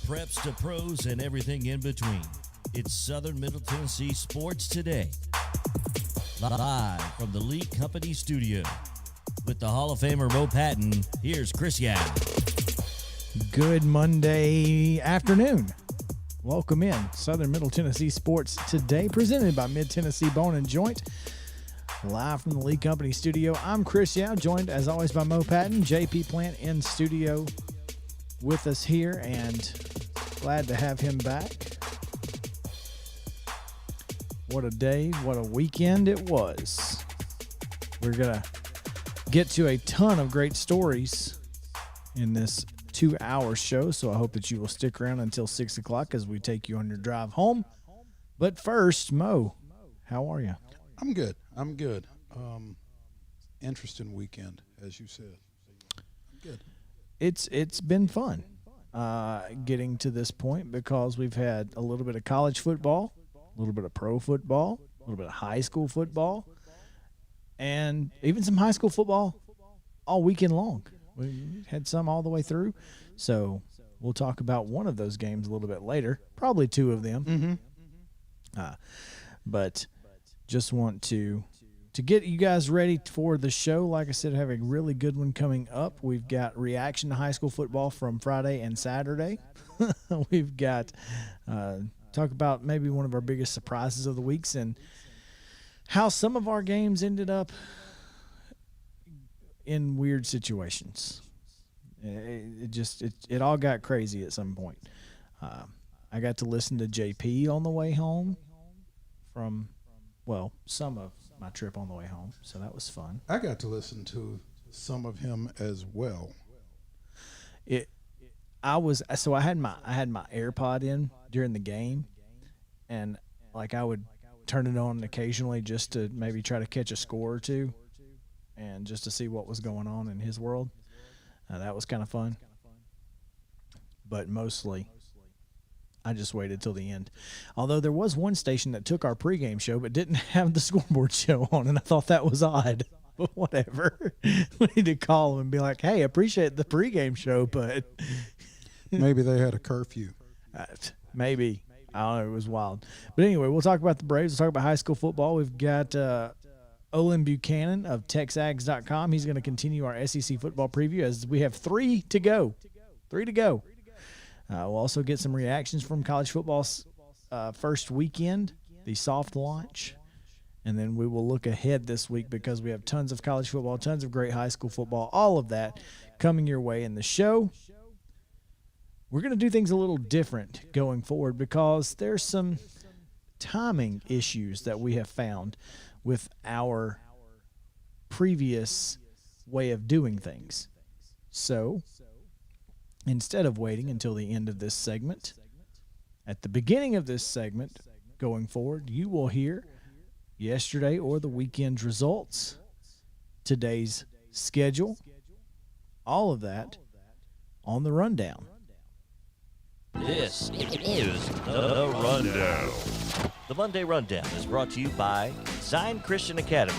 preps to pros and everything in between. It's Southern Middle Tennessee Sports Today. Live from the Lee Company studio. With the Hall of Famer Mo Patton, here's Chris Yao. Good Monday afternoon. Welcome in. Southern Middle Tennessee Sports Today, presented by Mid-Tennessee Bone & Joint. Live from the Lee Company studio, I'm Chris Yao, joined as always by Mo Patton. JP Plant in studio with us here, and glad to have him back. What a day, what a weekend it was. We're going to get to a ton of great stories in this 2-hour show, so I hope that you will stick around until 6 o'clock as we take you on your drive home. But first, Mo, how are you? I'm good. Interesting weekend, as you said. I'm good. It's been fun getting to this point because we've had a little bit of college football, a little bit of pro football, a little bit of high school football, and even some high school football all weekend long. We had some all the way through. So we'll talk about one of those games a little bit later, probably two of them. But just want to get you guys ready for the show. Like I said, I have a really good one coming up. We've got reaction to high school football from Friday and Saturday. We've got talk about maybe one of our biggest surprises of the weeks and how some of our games ended up in weird situations. It all got crazy at some point. I got to listen to JP on the way home from, some of my trip on the way home, so that was fun. I got to listen to some of him as well. I had my AirPod in during the game, and I would turn it on occasionally just to maybe try to catch a score or two, and just to see what was going on in his world. That was kind of fun. But mostly, I just waited till the end. Although there was one station that took our pregame show but didn't have the scoreboard show on, and I thought that was odd. But whatever. We need to call them and be like, hey, appreciate the pregame show, but maybe they had a curfew. Maybe. I don't know. It was wild. But anyway, we'll talk about the Braves. We'll talk about high school football. We've got Olin Buchanan of TexAgs.com. He's going to continue our SEC football preview as we have 3 to go. We'll also get some reactions from college football's first weekend, the soft launch. And then we will look ahead this week because we have tons of college football, tons of great high school football, all of that coming your way in the show. We're going to do things a little different going forward because there's some timing issues that we have found with our previous way of doing things. So instead of waiting until the end of this segment, at the beginning of this segment going forward, you will hear yesterday or the weekend's results, today's schedule, all of that on the rundown. This is The Rundown. The Monday Rundown is brought to you by Zion Christian Academy,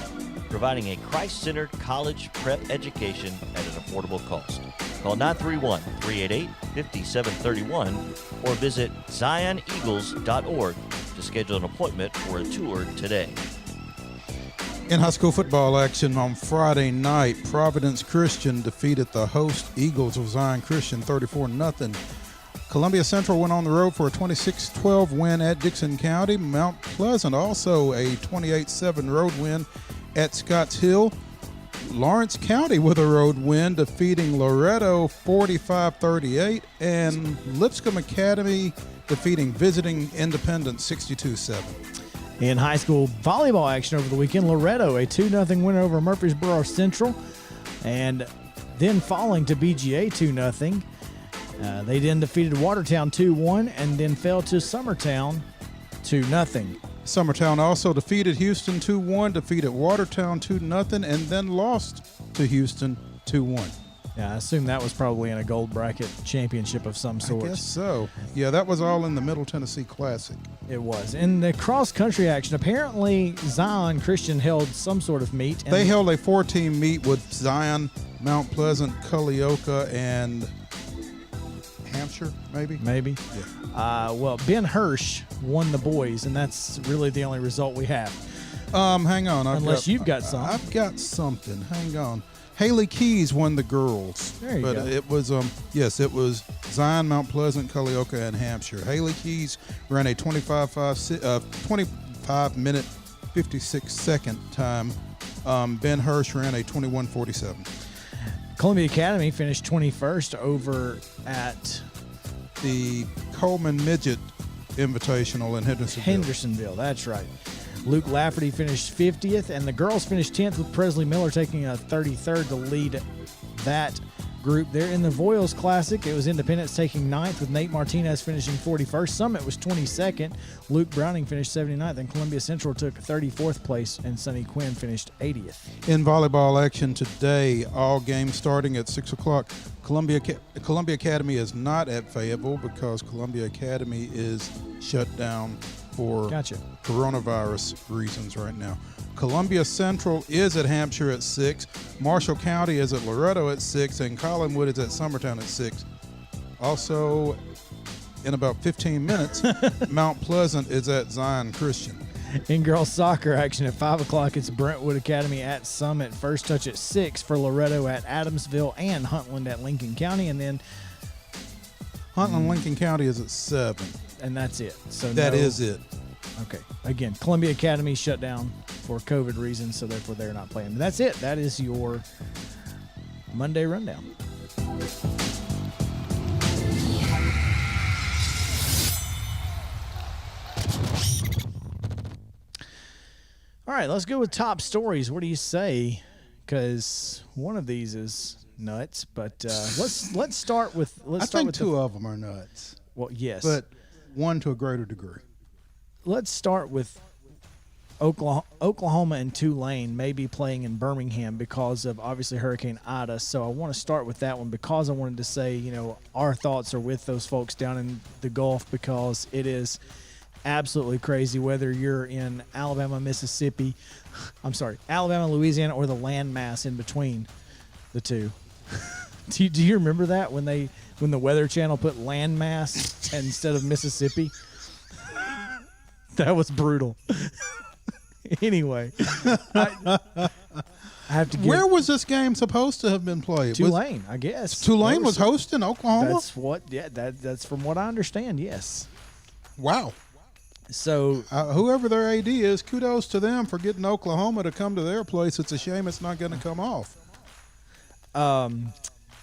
providing a Christ-centered college prep education at an affordable cost. Call 931-388-5731 or visit zioneagles.org to schedule an appointment for a tour today. In high school football action on Friday night, Providence Christian defeated the host Eagles of Zion Christian 34-0. Columbia Central went on the road for a 26-12 win at Dickson County. Mount Pleasant also a 28-7 road win at Scotts Hill. Lawrence County with a road win, defeating Loretto 45-38. And Lipscomb Academy defeating visiting Independence 62-7. In high school volleyball action over the weekend, Loretto a 2-0 win over Murfreesboro Central, and then falling to BGA 2-0. They then defeated Watertown 2-1 and then fell to Summertown 2-0. Summertown also defeated Houston 2-1, defeated Watertown 2-0, and then lost to Houston 2-1. Yeah, I assume that was probably in a gold bracket championship of some sort. I guess so. Yeah, that was all in the Middle Tennessee Classic. It was. In the cross-country action, apparently Zion Christian held some sort of meet. They held a 4-team meet with Zion, Mount Pleasant, Culleoka, and Hampshire, maybe. Maybe. Yeah. Well, Ben Hirsch won the boys, and that's really the only result we have. Hang on. Unless you've got something. I've got something. Hang on. Haley Keys won the girls. There you but go. It was it was Zion, Mount Pleasant, Culleoka, and Hampshire. Haley Keys ran a 25-minute 56-second time. Ben Hirsch ran a 21:47. Columbia Academy finished 21st over at The Coleman Midget Invitational in Hendersonville. Hendersonville. That's right. Luke Lafferty finished 50th, and the girls finished 10th with Presley Miller taking a 33rd to lead that group. There in the Voiles Classic, it was Independence taking 9th with Nate Martinez finishing 41st. Summit was 22nd. Luke Browning finished 79th, and Columbia Central took 34th place, and Sonny Quinn finished 80th. In volleyball action today, all games starting at 6 o'clock. Columbia Academy is not at Fayetteville because Columbia Academy is shut down for Gotcha. coronavirus reasons right now. Columbia Central is at Hampshire at 6. Marshall County is at Loretto at 6. And Collinwood is at Summertown at 6. Also, in about 15 minutes, Mount Pleasant is at Zion Christian. In girls soccer action at 5 o'clock, it's Brentwood Academy at Summit. First touch at 6 for Loretto at Adamsville and Huntland at Lincoln County. And then Huntland Lincoln County is at 7. and that's it. So That no- is it. Okay. Again, Columbia Academy shut down for COVID reasons, so therefore they're not playing. But that's it. That is your Monday rundown. All right, let's go with top stories. What do you say? Because one of these is nuts. But let's start with I think two of them are nuts, well, yes, but one to a greater degree. let's start with Oklahoma and Tulane may be playing in Birmingham because of obviously Hurricane Ida. So I want to start with that one because I wanted to say, you know, our thoughts are with those folks down in the Gulf because it is absolutely crazy whether you're in Alabama, Mississippi, Alabama, Louisiana, or the landmass in between the two. Do you remember that when the Weather Channel put landmass instead of Mississippi? That was brutal. Anyway, I have to give Where was this game supposed to have been played? Tulane, I guess. Tulane That was hosting Oklahoma? That's what. Yeah, that's from what I understand. Yes. Wow. So Whoever their AD is, kudos to them for getting Oklahoma to come to their place. It's a shame it's not going to come off.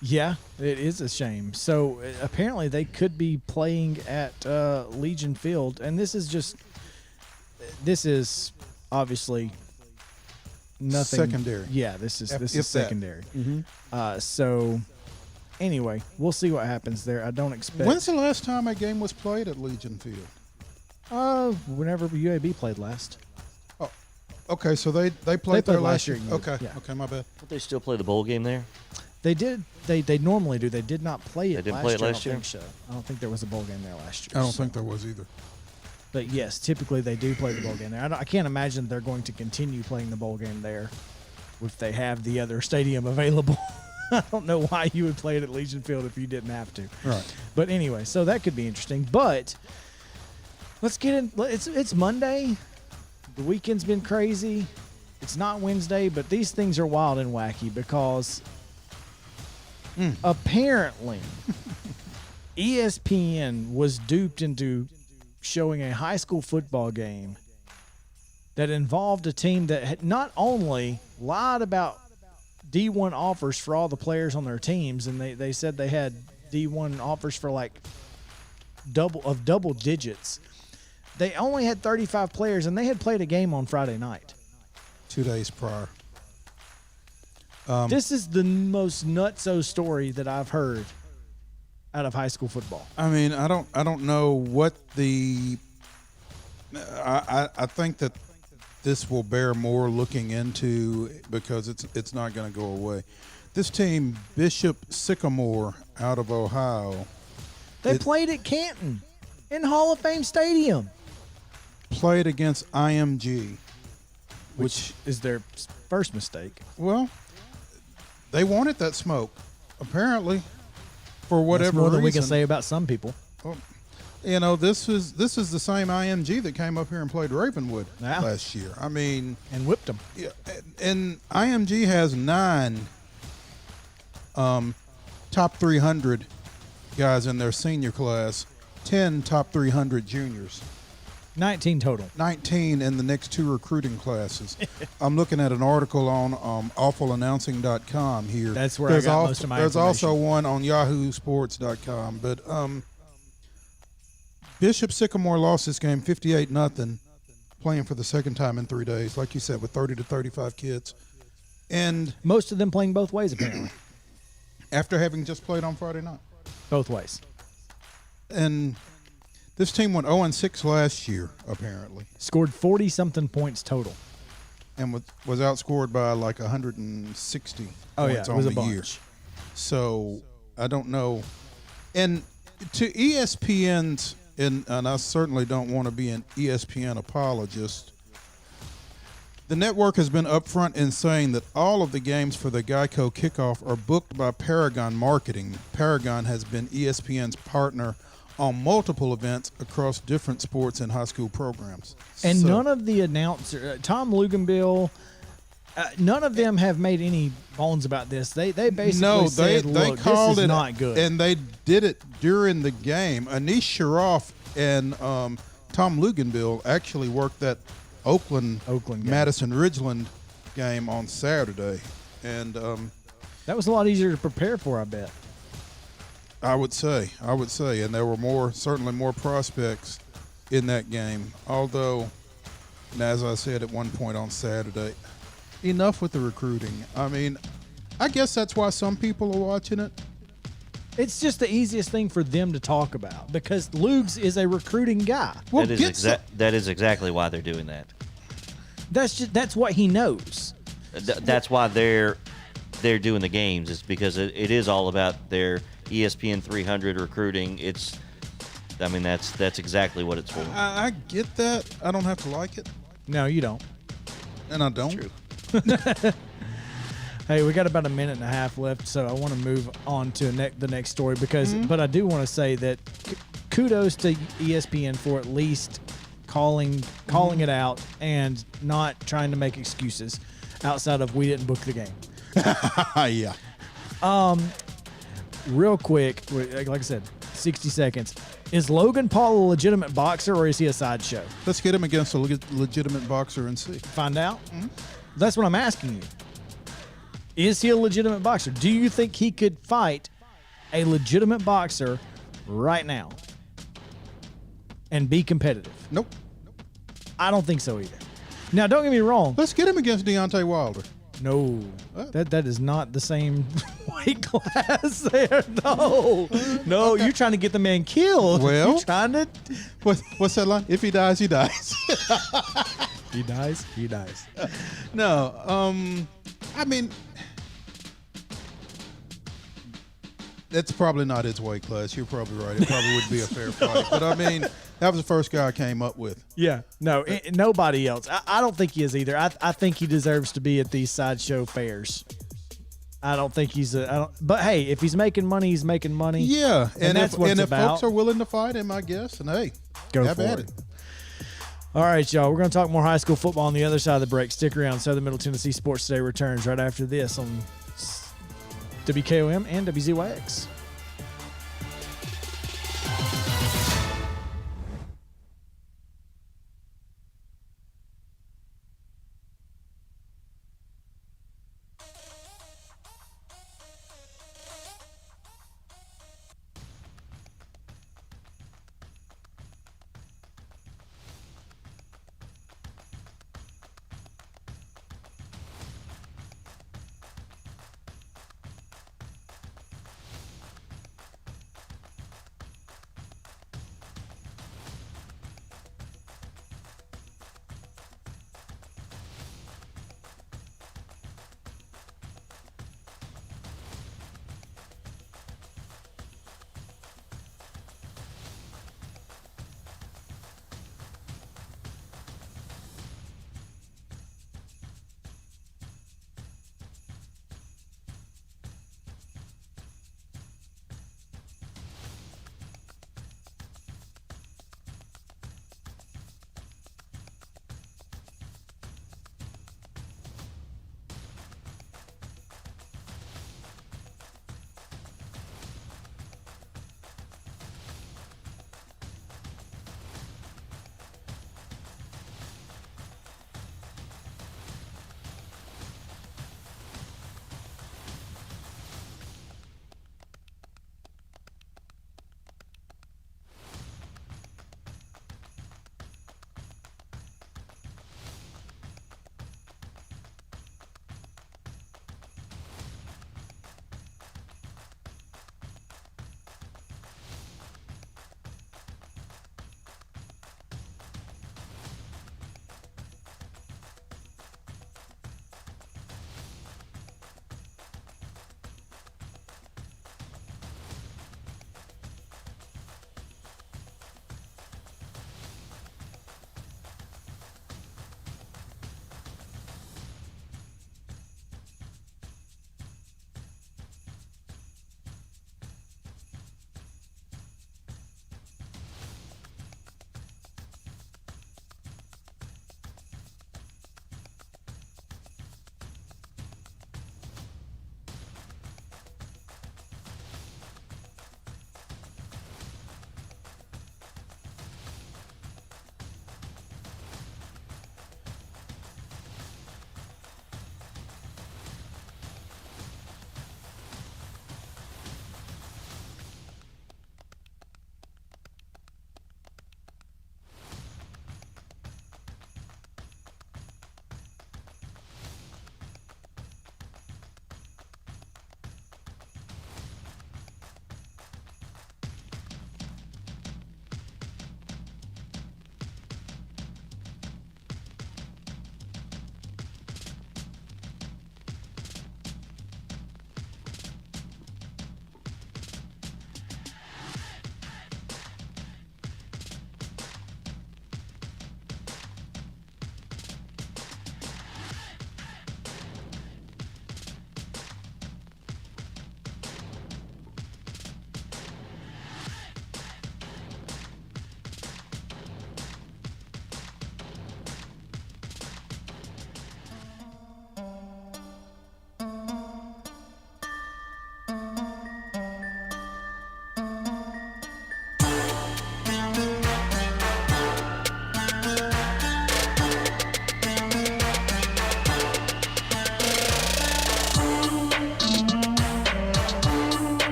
yeah, it is a shame. So apparently they could be playing at Legion Field, and this is obviously nothing Secondary. Yeah, this is If that. secondary. So anyway, we'll see what happens there. I don't expect. When's the last time a game was played at Legion Field? Whenever UAB played last. Oh, okay, so they played there last year. at Okay, UAB, yeah. okay, my bad. But they still play the bowl game there? They did. They normally do. They did not play it. They didn't last play it year, last I year? don't think so. I don't think there was a bowl game there last year. I don't so- think there was either. But yes, typically they do play the bowl game there. I can't imagine they're going to continue playing the bowl game there if they have the other stadium available. I don't know why you would play it at Legion Field if you didn't have to. Right. But anyway, so that could be interesting. But let's get in. It's Monday. The weekend's been crazy. It's not Wednesday, but these things are wild and wacky because apparently ESPN was duped into showing a high school football game that involved a team that had not only lied about D1 offers for all the players on their teams, and they said they had D1 offers for like double digits. They only had 35 players, and they had played a game on Friday night. 2 days prior. This is the most nutso story that I've heard out of high school football. I mean, I don't know what the. I think that this will bear more looking into because it's not going to go away. This team, Bishop Sycamore, out of Ohio, They played at Canton in Hall of Fame Stadium, played against IMG, which is their first mistake. well, they wanted that smoke. Apparently, for whatever That's more reason. than we can say about some people. You know, this is the same IMG that came up here and played Ravenwood Yeah. last year. I mean, And whipped them. yeah, and IMG has 9 top 300 guys in their senior class, 10 top 300 juniors, 19 total. 19 in the next 2 recruiting classes. I'm looking at an article on awfulannouncing.com here. That's where I got most of my There's also information. one on yahoosports.com. But Bishop Sycamore lost this game 58-0, playing for the second time in 3 days, like you said, with 30 to 35 kids. And Most of them playing both ways, apparently. after having just played on Friday night. Both ways. And this team went 0-6 last year, apparently, Scored 40-something points total. and was outscored by like 160 Oh, yeah. points It on was the a bunch. year. So I don't know. And to ESPN's, and I certainly don't want to be an ESPN apologist, the network has been upfront in saying that all of the games for the Geico kickoff are booked by Paragon Marketing. Paragon has been ESPN's partner on multiple events across different sports and high school programs. And So- none of the announcers, Tom Luganbill, none of them have made any bones about this. They basically no, said, they look, called this is it not good. and they did it during the game. Anish Sharoff and Tom Luganbill actually worked that Oakland game. Madison Ridgeland game on Saturday, and That was a lot easier to prepare for, I bet. I would say, and there were certainly more prospects in that game. Although, and as I said at one point on Saturday, enough with the recruiting. I mean, I guess that's why some people are watching it. It's just the easiest thing for them to talk about because Lugs is a recruiting guy. Well, that get is exactly why they're doing that. That's what he knows. That's why they're doing the games. It's because it is all about their ESPN 300 recruiting. That's exactly what it's for. I get that. I don't have to like it, No, you don't. and I don't. True. Hey, we got about a minute and a half left, so I want to move on to the next story because, but I do want to say that kudos to ESPN for at least calling it out and not trying to make excuses outside of we didn't book the game. Yeah. Real quick, like I said, 60 seconds. Is Logan Paul a legitimate boxer or is he a sideshow? Let's get him against a legitimate boxer and see. Find out. That's what I'm asking you. Is he a legitimate boxer? Do you think he could fight a legitimate boxer right now and be competitive? Nope. I don't think so either. Now, don't get me wrong. Let's get him against Deontay Wilder. No, that is not the same weight class there. No, you're trying to get the man killed. Well- you're trying to. What's that line? If he dies, he dies. He dies. He dies. No. I mean, that's probably not his weight class. You're probably right. It probably would be a fair fight. But I mean, that was the first guy I came up with. Yeah, no, nobody else. I don't think he is either. I think he deserves to be at these sideshow fairs. I don't think he's a. I don't, but hey, if he's making money, he's making money. Yeah, and that's what it's if about. folks are willing to fight him, I guess, and hey, Go have for at it. All right, y'all. We're going to talk more high school football on the other side of the break. Stick around. Southern Middle Tennessee Sports Today returns right after this on WKOM and WZYX.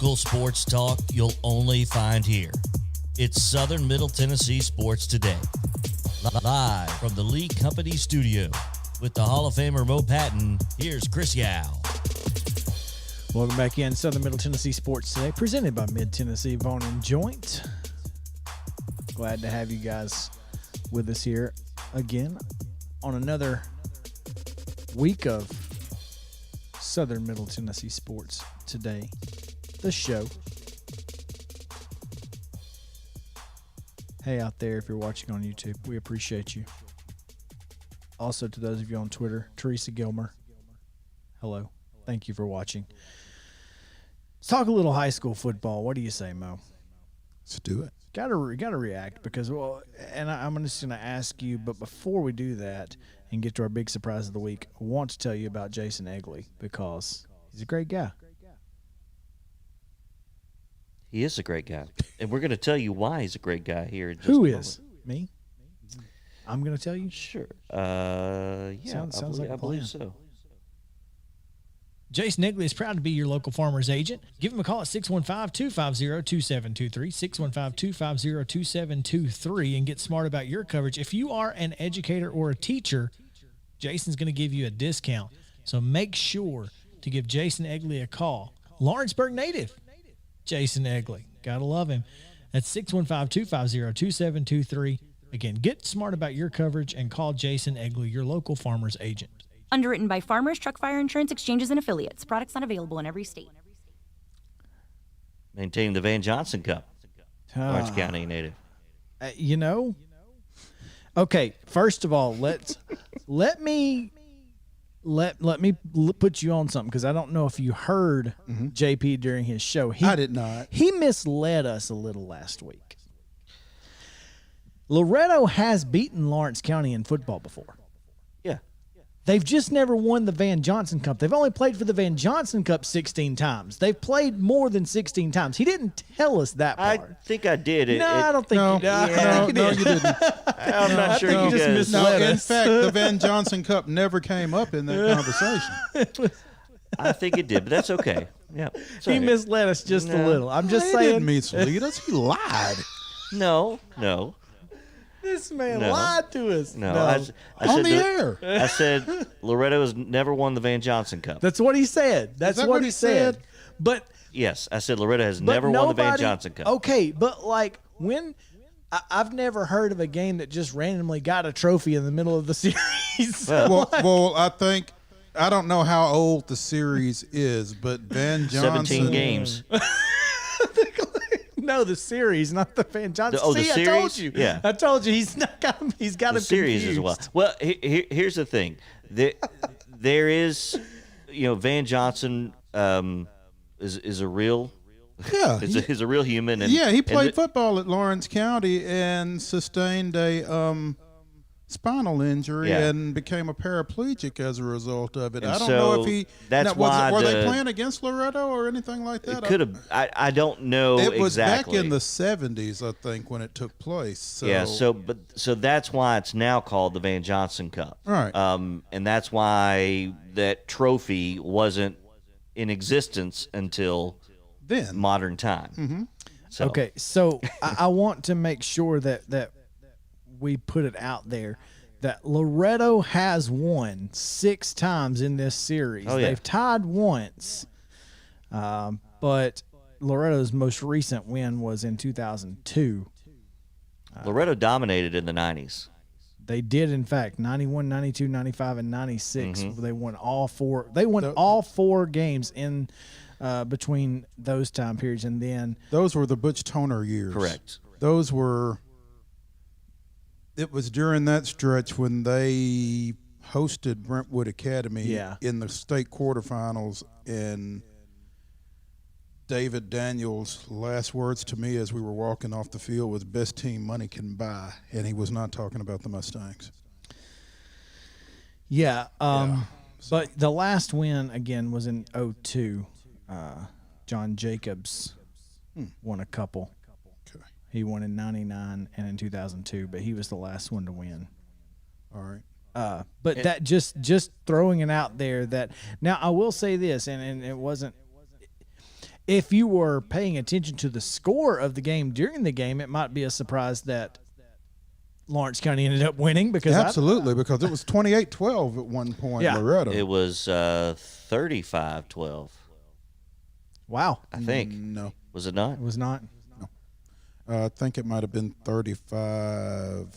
Local sports talk you'll only find here. It's Southern Middle Tennessee Sports Today. Live from the Lee Company studio with the Hall of Famer Mo Patton, here's Chris Yao. Welcome back in Southern Middle Tennessee Sports Today, presented by Mid-Tennessee Bone and Joint. Glad to have you guys with us here again on another week of Southern Middle Tennessee Sports Today, the show. Hey out there, if you're watching on YouTube, we appreciate you. Also to those of you on Twitter, Teresa Gilmer, hello. Thank you for watching. Let's talk a little high school football. What do you say, Mo? Let's do it. Gotta react because, well, and I'm just going to ask you, but before we do that and get to our big surprise of the week, I want to tell you about Jason Egley because he's a great guy. He is a great guy. And we're going to tell you why he's a great guy here in just Who a is? Me? I'm going to tell you? Sure. Yeah, Sounds like a I believe plan. so. Jason Egley is proud to be your local farmer's agent. Give him a call at 615-250-2723, 615-250-2723, and get smart about your coverage. If you are an educator or a teacher, Jason's going to give you a discount. So make sure to give Jason Egley a call. Lawrenceburg native, Jason Egley. Gotta love him. That's 615-250-2723. Again, get smart about your coverage and call Jason Egley, your local farmer's agent. Underwritten by Farmers Truck Fire Insurance Exchanges and Affiliates. Products not available in every state. Maintaining the Van Johnson Cup. Orange County native. Okay, first of all, let me put you on something because I don't know if you heard JP during his show. I did not. He misled us a little last week. Loretto has beaten Lawrence County in football before. Yeah. They've just never won the Van Johnson Cup. They've only played for the Van Johnson Cup 16 times. They've played more than 16 times. He didn't tell us that I part. think I did. I don't think you did. I think You didn't. I'm not sure think you you just guys. misled No, in us. fact, the Van Johnson Cup never came up in that conversation. I think it did, but that's okay. Yeah. it's all He right. misled us just a No. little. I'm just He saying. didn't mislead us. He lied. No. This man No. lied to us. No. No. I On said the air. I said Loretto has never won the Van Johnson Cup. That's what he said. That's that what what he he said. said? But Yes, I said Loretto has but never won the Van nobody- Johnson Cup. Okay, but like when I've never heard of a game that just randomly got a trophy in the middle of the series. Well, I don't know how old the series is, but Van Johnson. 17 games. No, the series, not the Van Johnson. The See, I series? told you. Yeah. I told you he's not got him. He's got The him series confused. as well. Well, here's the thing. There is, Van Johnson is a real Yeah. is a real human. And, Yeah, he and played the- football at Lawrence County and sustained a spinal injury Yeah. and became a paraplegic as a result of it. And I don't know so if he. that's now, why were they the- playing against Loretto or anything like that? It could have. I don't know It was exactly. back in the 70s, I think, when it took place. So, Yeah, so that's why it's now called the Van Johnson Cup. Right. And that's why that trophy wasn't in existence until then modern time. Mm-hmm. So, Okay, so I want to make sure that we put it out there that Loretto has won 6 times in this series. Oh, yeah. They've tied once, but Loretto's most recent win was in 2002. Loretto dominated in the 90s. They did, in fact, 91, 92, 95, and 96. They won all 4. They won all 4 games in between those time periods, and then those were the Butch Toner years. Correct. Those were. It was during that stretch when they hosted Brentwood Academy Yeah. in the state quarterfinals, and David Daniels' last words to me as we were walking off the field was "best team money can buy," and he was not talking about the Mustangs. Yeah, but the last win again was in 2002. John Jacobs won a couple. Okay. He won in 99 and in 2002, but he was the last one to win. All right. But that just throwing it out there that now I will say this, and it wasn't. if you were paying attention to the score of the game during the game, it might be a surprise that Lawrence County ended up winning because Absolutely, because it was 28-12 at one point. Yeah. Loretto. It was 35-12, wow, I think. No, Was it not? it was not. I think it might have been 35.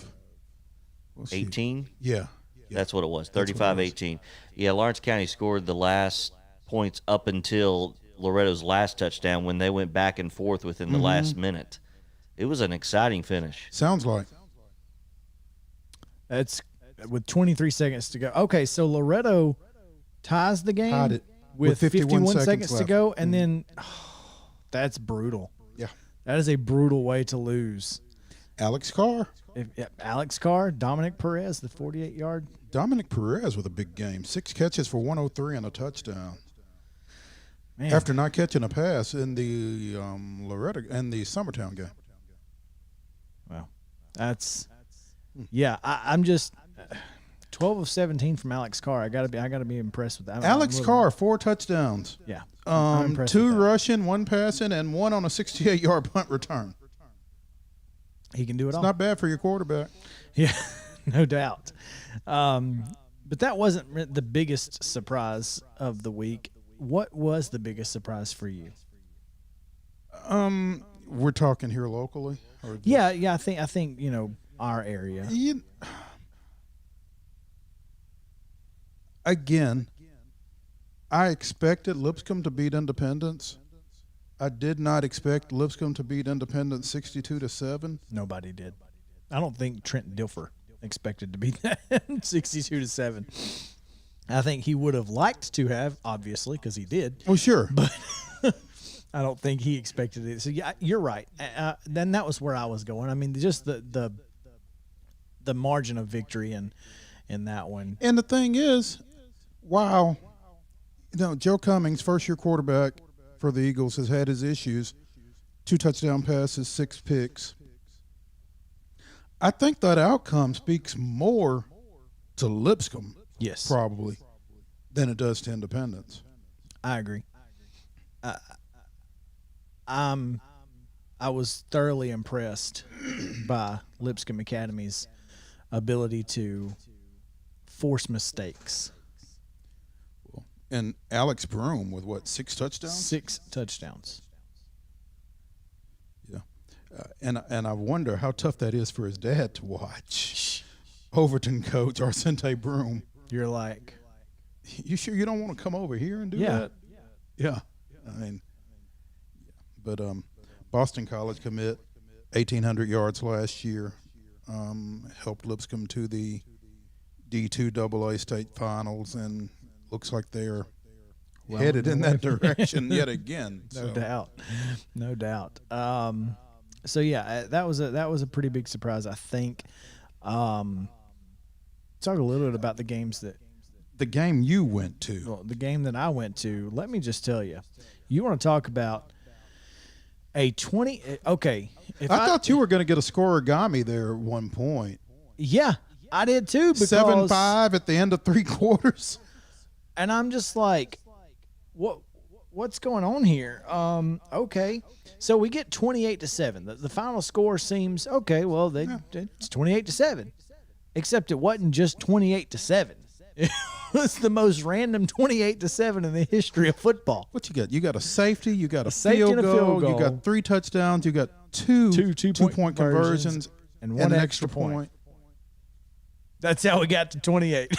Let's see. 18? Yeah. That's what it was, That's what it was. 35-18. Yeah, Lawrence County scored the last points up until Loretto's last touchdown when they went back and forth within the last minute. It was an exciting finish. Sounds like. That's with 23 seconds to go. Okay, so Loretto ties the game Tied it with 51 seconds to left. go, and then that's brutal. Yeah. That is a brutal way to lose. Alex Carr. Alex Carr, Dominic Perez, the 48-yard. Dominic Perez with a big game. 6 catches for 103 and a touchdown. Man, After not catching a pass in the Loretto and the Summertown game. wow, that's I'm just 12 of 17 from Alex Carr. I gotta be impressed with that. Alex Carr, 4 touchdowns. Yeah, I'm impressed with 2 that. rushing, 1 passing, and 1 on a 68-yard punt return. He can do it It's all. not bad for your quarterback. Yeah, no doubt. But that wasn't the biggest surprise of the week. What was the biggest surprise for you? We're talking here locally. Or Yeah, I think our area. Again, I expected Lipscomb to beat Independence. I did not expect Lipscomb to beat Independence 62-7. Nobody did. I don't think Trent Dilfer expected to beat that 62-7. I think he would have liked to have, obviously, because he did. Well, sure. But I don't think he expected it. So yeah, you're right. Then that was where I was going. I mean, just the margin of victory in that one. And the thing is, wow, Joe Cummings, first-year quarterback for the Eagles, has had his issues. 2 touchdown passes, 6 picks. I think that outcome speaks more to Lipscomb, Yes, probably, than it does to Independence. I agree. I was thoroughly impressed by Lipscomb Academy's ability to force mistakes. And Alex Broom with 6 touchdowns? 6 touchdowns. Yeah. And I wonder how tough that is for his dad to watch. Overton coach Arcente Broom. You're like, You sure you don't want to come over here and do Yeah. that? Yeah. I mean, but Boston College commit, 1,800 yards last year, helped Lipscomb to the D2 AA state finals, and looks like they're headed in that direction yet again. no doubt. So yeah, that was a pretty big surprise, I think. Talk a little bit about the games The game you went to. well, the game that I went to. Let me just tell you, you want to talk about a 20. Okay, if I thought you were going to get a scoregami there at one point. Yeah, I did too. Because 7-5 at the end of 3 quarters. and I'm just like, what's going on here? Okay, so we get 28-7. The final score seems okay. Well, it's 28-7, except it wasn't just 28-7. It was the most random 28-7 in the history of football. What you got? You got a safety. You got a safety field and a goal. field You goal. got 3 touchdowns. You got two two-point conversions and one an extra point. point. That's how we got to 28.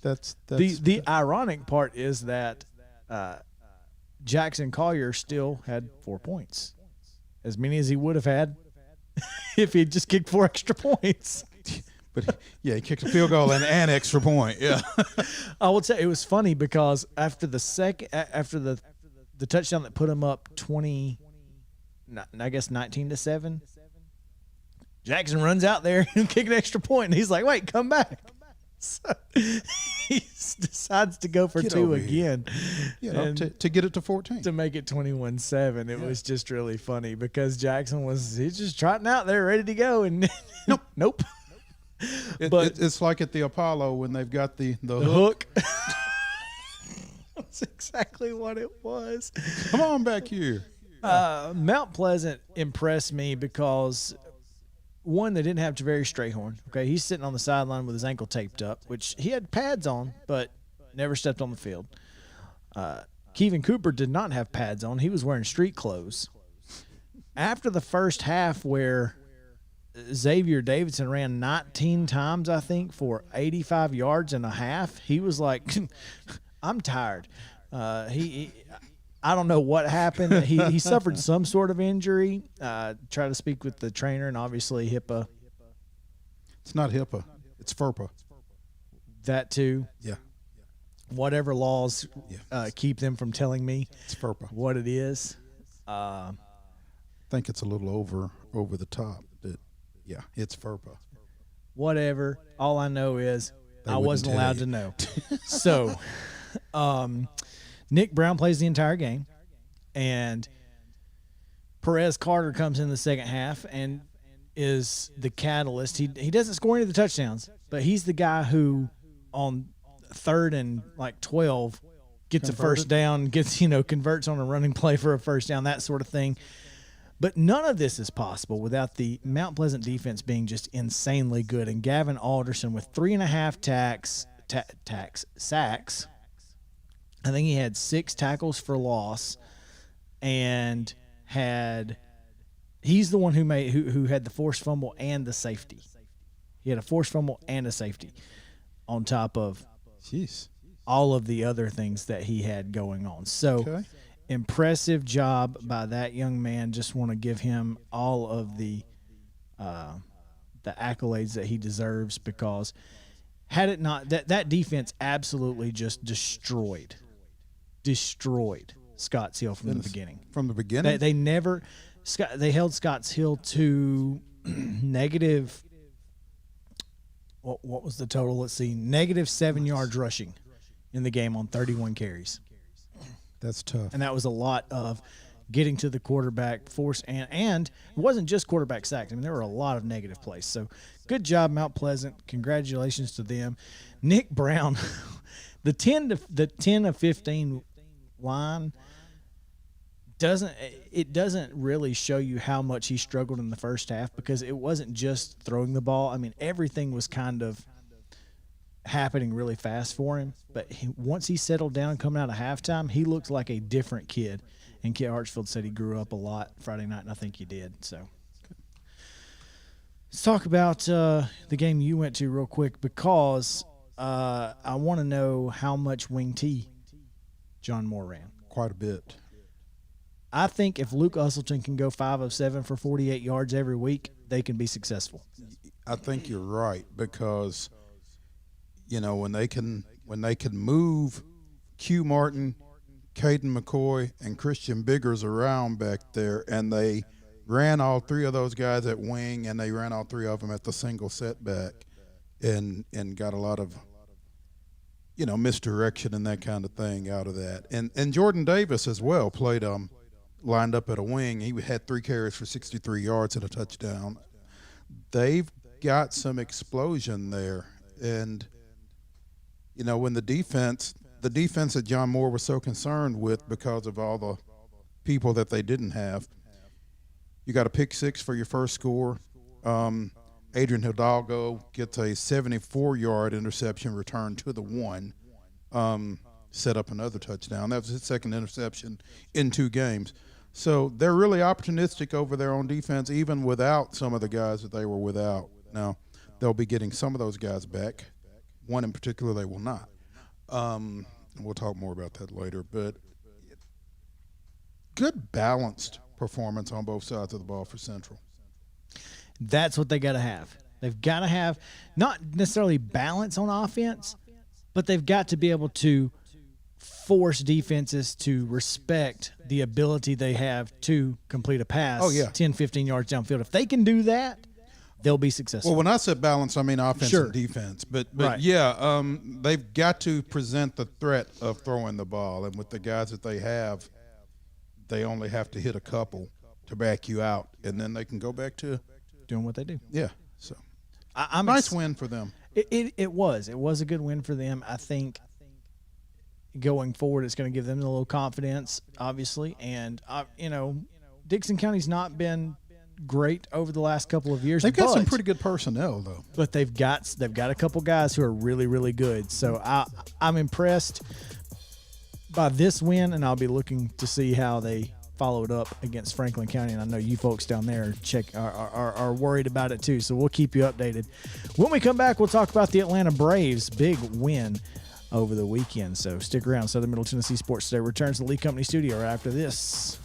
That's The ironic part is that Jackson Collier still had 4 points, as many as he would have had if he'd just kicked 4 extra points. But he kicked a field goal and an extra point. Yeah. I will tell you, it was funny because after the touchdown that put him up 20, I guess 19-7, Jackson runs out there and kick an extra point, and he's like, "Wait, come back." So he decides to go for Get 2 over here. again. To And get it to 14. to make it 21-7. It was just really funny because Jackson he's just trotting out there ready to go, and nope. But it's like at the Apollo when they've got the the hook. That's exactly what it was. Come on back here. Mount Pleasant impressed me because, one, they didn't have Javarius Strayhorn. Okay, he's sitting on the sideline with his ankle taped up, which he had pads on, but never stepped on the field. Kevin Cooper did not have pads on. He was wearing street clothes. After the first half, where Xavier Davidson ran 19 times, I think, for 85 yards and a half, he was like, I'm tired. I don't know what happened. He suffered some sort of injury. Tried to speak with the trainer, and obviously HIPAA. It's not HIPAA. It's FERPA. That too. Yeah. Whatever laws keep them from telling me It's FERPA. what it is. I think it's a little over the top. But yeah, it's FERPA. Whatever. All I know is They I wouldn't wasn't tell allowed you. to know. So, Nick Brown plays the entire game, and Perez Carter comes in the second half and is the catalyst. He doesn't score any of the touchdowns, but he's the guy who on 3rd and 12 gets a first down, converts on a running play for a first down, that sort of thing. But none of this is possible without the Mount Pleasant defense being just insanely good. And Gavin Alderson with 3.5 sacks. I think he had 6 tackles for loss, and he's the one who had the forced fumble and the safety. He had a forced fumble and a safety on top of Jeez. all of the other things that he had going on. So Okay. impressive job by that young man. Just want to give him all of the accolades that he deserves, because had it not that defense absolutely just destroyed Scotts Hill from the beginning. From the beginning? They held Scotts Hill to negative. What was the total? Let's see, negative 7 yards rushing in the game on 31 carries. That's tough. And that was a lot of getting to the quarterback force, and it wasn't just quarterback sacks. I mean, there were a lot of negative plays. So good job, Mount Pleasant. Congratulations to them. Nick Brown, the 10 of 15 line doesn't really show you how much he struggled in the first half, because it wasn't just throwing the ball. I mean, everything was kind of happening really fast for him. But once he settled down coming out of halftime, he looked like a different kid. And Kit Hartsfield said he grew up a lot Friday night, and I think he did. So let's talk about the game you went to real quick, because I want to know how much wing T John Moore ran. Quite a bit. I think if Luke Usselton can go 5 of 7 for 48 yards every week, they can be successful. I think you're right, because when they can move Q Martin, Caden McCoy, and Christian Biggers around back there, and they ran all 3 of those guys at wing, and they ran all 3 of them at the single setback, and got a lot of misdirection and that kind of thing out of that. And Jordan Davis as well played lined up at a wing. He had 3 carries for 63 yards and a touchdown. They've got some explosion there, and when the defense that John Moore was so concerned with because of all the people that they didn't have, you got a pick 6 for your first score. Adrian Hidalgo gets a 74-yard interception return to the 1, set up another touchdown. That was his second interception in 2 games. So they're really opportunistic over there on defense, even without some of the guys that they were without. Now, they'll be getting some of those guys back. One in particular they will not. We'll talk more about that later. But good balanced performance on both sides of the ball for Central. That's what they got to have. They've got to have not necessarily balance on offense, but they've got to be able to force defenses to respect the ability they have to complete a pass 10, 15 yards downfield. If they can do that, they'll be successful. Well, when I said balance, I mean offense Sure. and defense. But Right. yeah, they've got to present the threat of throwing the ball. And with the guys that they have, they only have to hit a couple to back you out, and then they can go back to doing what they do. yeah. So I'm nice win for them. It was a good win for them. I think, going forward. It's going to give them a little confidence, obviously. And, Dixon County's not been great over the last couple of years. They've got some pretty good personnel, though. But they've got a couple guys who are really, really good. So I'm impressed by this win, and I'll be looking to see how they follow it up against Franklin County. And I know you folks down there are worried about it too. So we'll keep you updated. When we come back, we'll talk about the Atlanta Braves' big win over the weekend. So stick around. Southern Middle Tennessee Sports Today returns to the Lee Company studio right after this.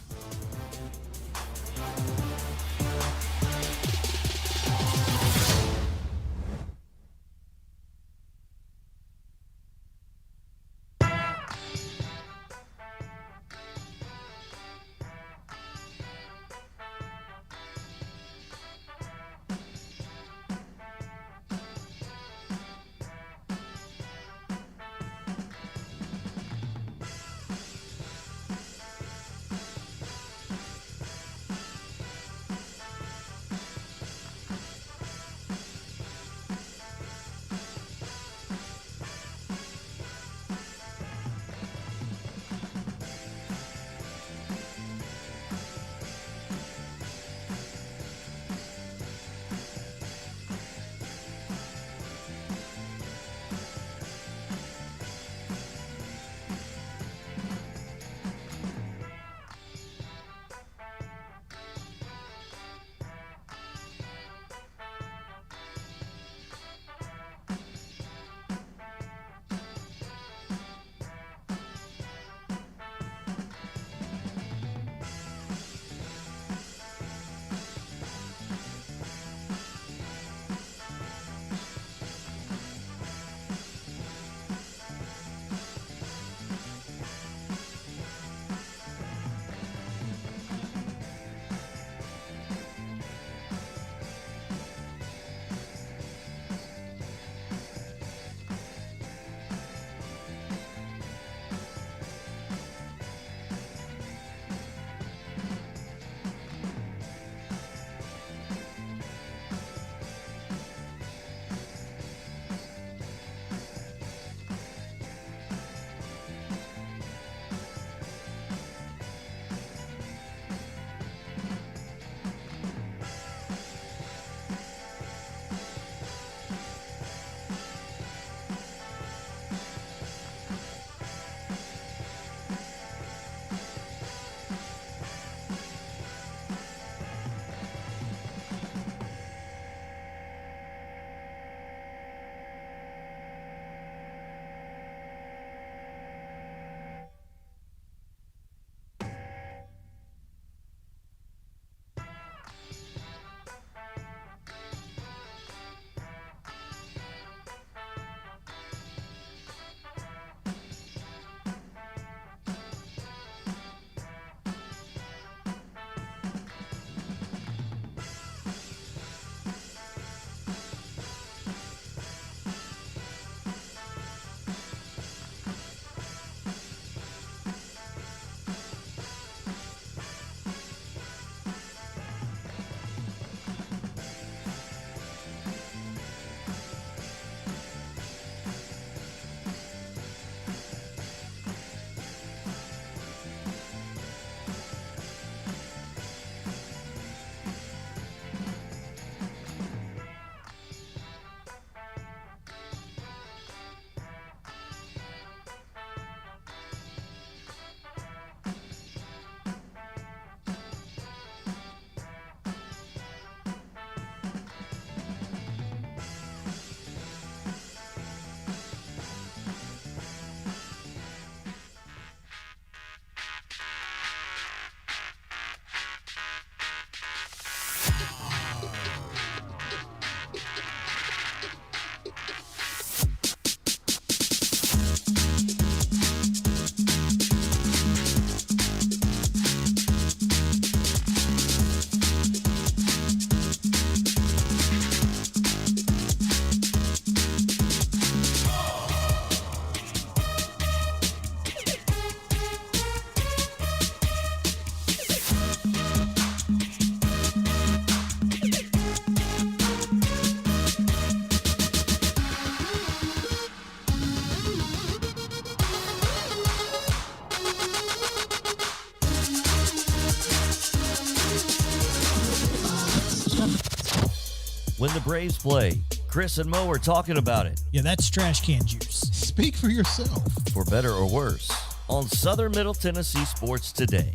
When the Braves play, Chris and Mo are talking about it, Yeah, that's trash can juice. Speak for yourself. for better or worse, on Southern Middle Tennessee Sports Today.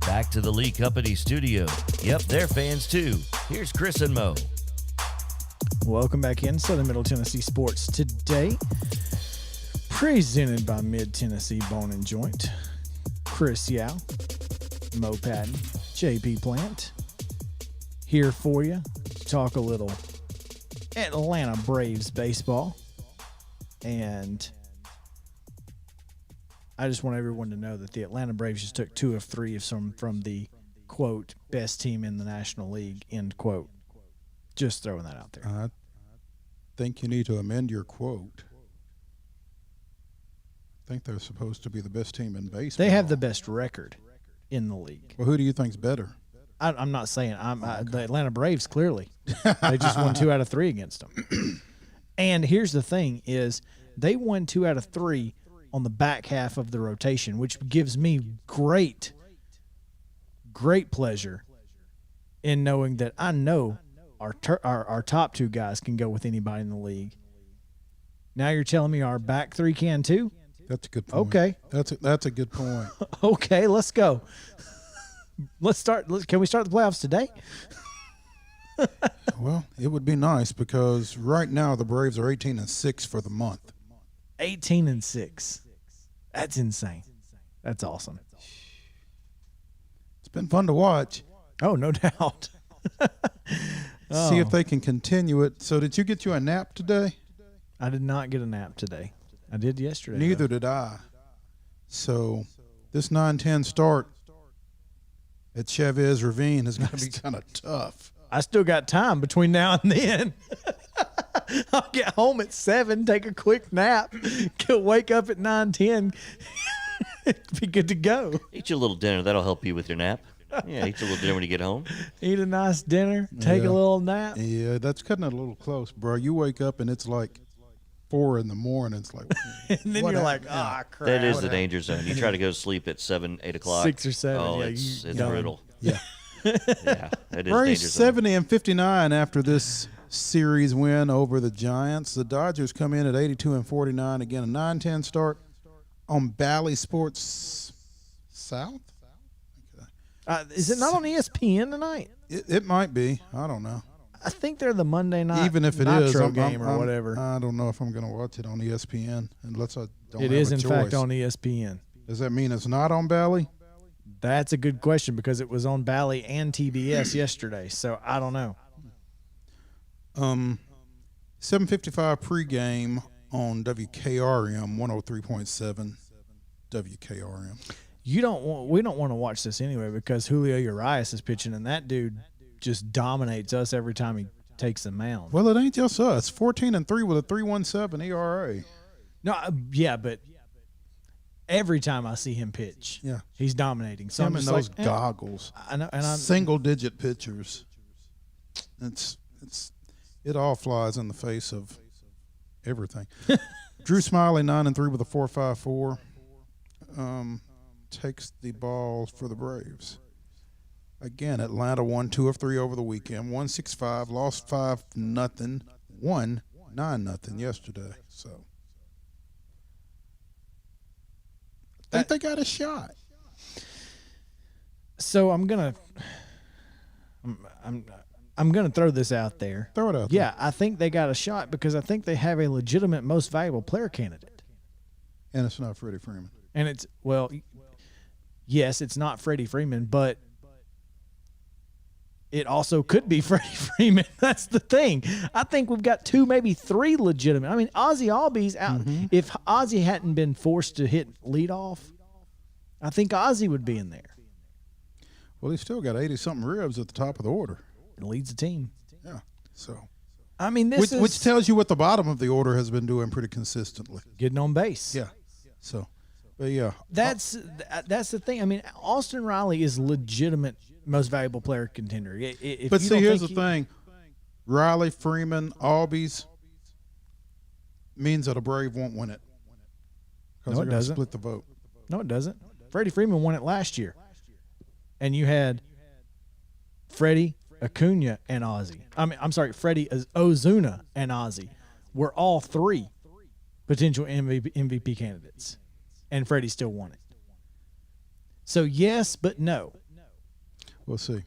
Back to the Lee Company studio. Yep, they're fans too. Here's Chris and Mo. Welcome back in Southern Middle Tennessee Sports Today, presented by Mid Tennessee Bone and Joint. Chris Yao, Mo Patton, JP Plant, here for you to talk a little Atlanta Braves baseball. And I just want everyone to know that the Atlanta Braves just took 2 of 3 from the, quote, best team in the National League, end quote. Just throwing that out there. I think you need to amend your quote. I think they're supposed to be the best team in baseball. They have the best record in the league. Well, who do you think's better? I'm not saying the Atlanta Braves, clearly. They just won 2 out of 3 against them. And here's the thing is they won 2 out of 3 on the back half of the rotation, which gives me great pleasure in knowing that I know our top 2 guys can go with anybody in the league. Now you're telling me our back 3 can too? That's a good point. Okay. That's a good point. Okay, let's go. Let's start. Can we start the playoffs today? Well, it would be nice because right now the Braves are 18-6 for the month. 18-6. That's insane. That's awesome. It's been fun to watch. Oh, no doubt. See if they can continue it. So did you get you a nap today? I did not get a nap today. I did yesterday. Neither though. did I. So this 9-10 start at Chavez Ravine is going to be kind of tough. I still got time between now and then. I'll get home at 7, take a quick nap, wake up at 9:10, be good to go. Eat you a little dinner. That'll help you with your nap. Yeah, eat you a little dinner when you get home. Eat a nice dinner, take Yeah. a little nap. Yeah, that's cutting it a little close, bro. You wake up and it's like 4 in the morning. It's like, And then what you're like, happened? crap. That is the danger zone. You try to go to sleep at 7, 8 o'clock. 6 or 7. Oh, Yeah, it's done. brutal. Yeah. Yeah, it is Braves danger zone. 70-59 after this series win over the Giants. The Dodgers come in at 82-49. Again, a 9-10 start on Bally Sports South. Is it not on ESPN tonight? It might be. I don't know. I think they're the Monday night Even if it Nitro is, game or whatever. I don't know if I'm going to watch it on ESPN unless I don't It have is a in choice. fact on ESPN. Does that mean it's not on Bally? That's a good question because it was on Bally and TBS yesterday. So I don't know. 7:55 pregame on WKRM 103.7 WKRM. We don't want to watch this anyway because Julio Urias is pitching and that dude just dominates us every time he takes the mound. Well, it ain't just us. 14-3 with a 3.17 ERA. No, yeah, but every time I see him pitch, Yeah. he's dominating. So Him I'm and just those like, goggles. I know, and I'm Single-digit pitchers. It all flies in the face of everything. Drew Smiley 9-3 with a 4.54. Takes the ball for the Braves. Again, Atlanta won 2 of 3 over the weekend. 1-6-5, lost 5-0, won 9-0 yesterday. So I think they got a shot. so I'm gonna throw this out there. Throw it out there. Yeah, I think they got a shot because I think they have a legitimate most valuable player candidate. And it's not Freddie Freeman. And it's, well, yes, it's not Freddie Freeman, but it also could be Freddie Freeman. That's the thing. I think we've got 2, maybe 3 legitimate. I mean, Ozzie Albies out. If Ozzie hadn't been forced to hit leadoff, I think Ozzie would be in there. Well, he's still got 80-something ribs at the top of the order. It leads the team. Yeah. So, I mean, which tells you what the bottom of the order has been doing pretty consistently. getting on base. Yeah. So, but yeah. That's the thing. I mean, Austin Riley is legitimate most valuable player contender. If But you see, don't here's the think thing. Riley, Freeman, Albies means that a Brave won't win it. Because No, they're it going to doesn't. split the vote. No, it doesn't. Freddie Freeman won it last year. And you had Freddie, Acuna, and Ozzy. I'm sorry, Freddie Ozuna and Ozzy were all three potential MVP candidates, and Freddie still won it. So yes, but no. We'll see.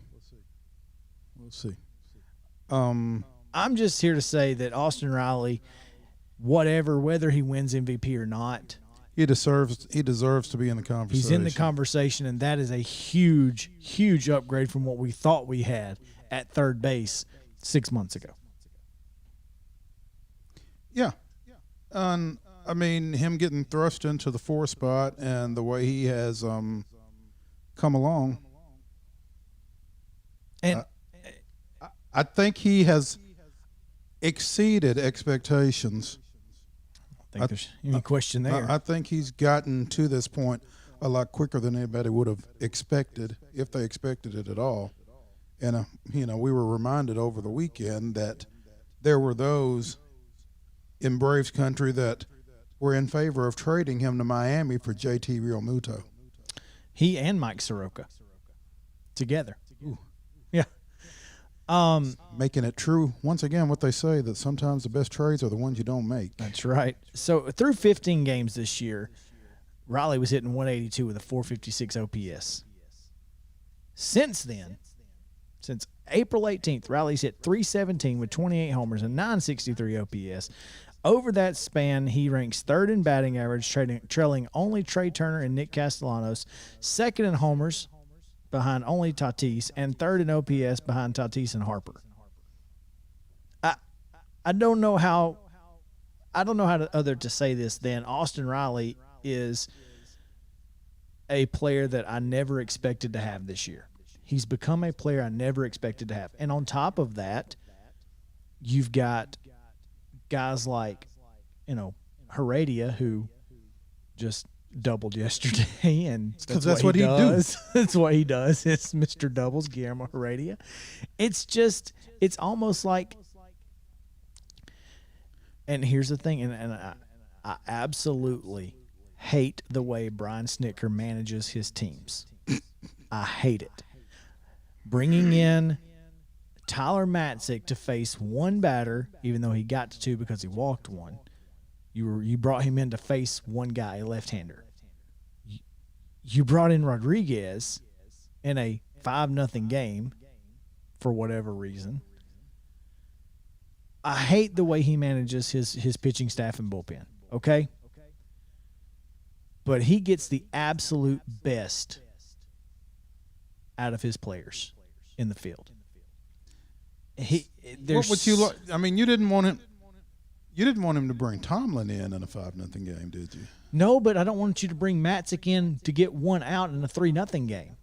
We'll see. I'm just here to say that Austin Riley, whether he wins MVP or not, He deserves to be in the conversation. he's in the conversation, and that is a huge, huge upgrade from what we thought we had at third base 6 months ago. Yeah. I mean, him getting thrust into the 4 spot and the way he has come along. And I think he has exceeded expectations. I think there's any question there. I think he's gotten to this point a lot quicker than anybody would have expected, if they expected it at all. And, we were reminded over the weekend that there were those in Braves country that were in favor of trading him to Miami for JT Realmuto. He and Mike Soroka together. Ooh. Yeah. Making it true, once again, what they say, that sometimes the best trades are the ones you don't make. That's right. So through 15 games this year, Riley was hitting 182 with a 456 OPS. Since then, since April 18th, Riley's hit 317 with 28 homers and 963 OPS. Over that span, he ranks third in batting average, trailing only Trey Turner and Nick Castellanos, second in homers behind only Tatis, and third in OPS behind Tatis and Harper. I don't know how to say this than Austin Riley is a player that I never expected to have this year. He's become a player I never expected to have. And on top of that, you've got guys like, Heredia, who just doubled yesterday, and that's what he does. That's what he does. It's Mr. Doubles, Guillermo Heredia. It's almost like, and here's the thing, and I absolutely hate the way Brian Snitker manages his teams. I hate it. Bringing in Tyler Matzik to face one batter, even though he got to 2 because he walked one. You brought him in to face one guy, a left-hander. You brought in Rodriguez in a 5-0 game for whatever reason. I hate the way he manages his pitching staff and bullpen, okay? But he gets the absolute best out of his players in the field. What would you like? I mean, you didn't want him to bring Tomlin in a 5-0 game, did you? No, but I don't want you to bring Matzik in to get one out in a 3-0 game.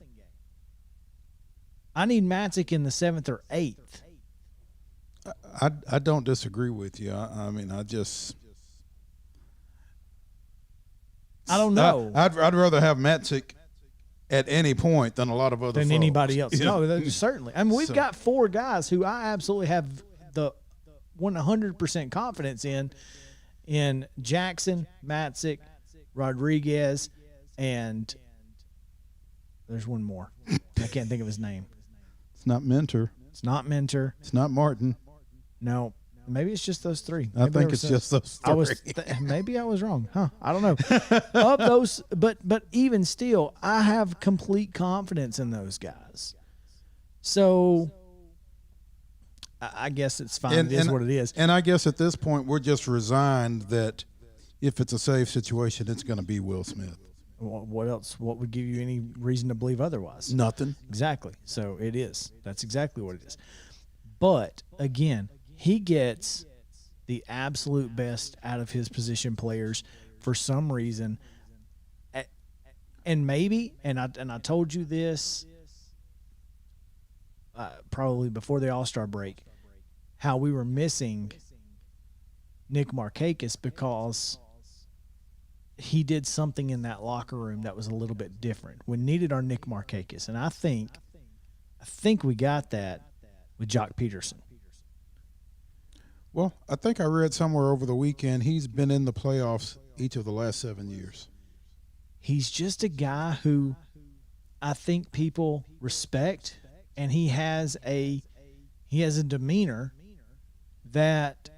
I need Matzik in the 7th or 8th. I don't disagree with you. I don't know. I'd rather have Matzik at any point than a lot of other than folks. anybody else. Yeah. No, certainly. I mean, we've got 4 guys who I absolutely have the 100% confidence in Jackson, Matzik, Rodriguez, and there's one more. I can't think of his name. It's not Mentor. It's not Mentor. It's not Martin. No. Maybe it's just those 3. I think it's just those 3. Maybe I was wrong. I don't know. Of those, but even still, I have complete confidence in those guys. So I guess it's fine. It is what it is. And I guess at this point, we're just resigned that if it's a safe situation, it's going to be Will Smith. What else? What would give you any reason to believe otherwise? Nothing. Exactly. So it is. That's exactly what it is. But again, he gets the absolute best out of his position players for some reason. And maybe, and I told you this probably before the All-Star break, how we were missing Nick Markakis because he did something in that locker room that was a little bit different. We needed our Nick Markakis, and I think we got that with Jock Peterson. Well, I think I read somewhere over the weekend he's been in the playoffs each of the last 7 years. He's just a guy who I think people respect, and he has a He has a demeanor that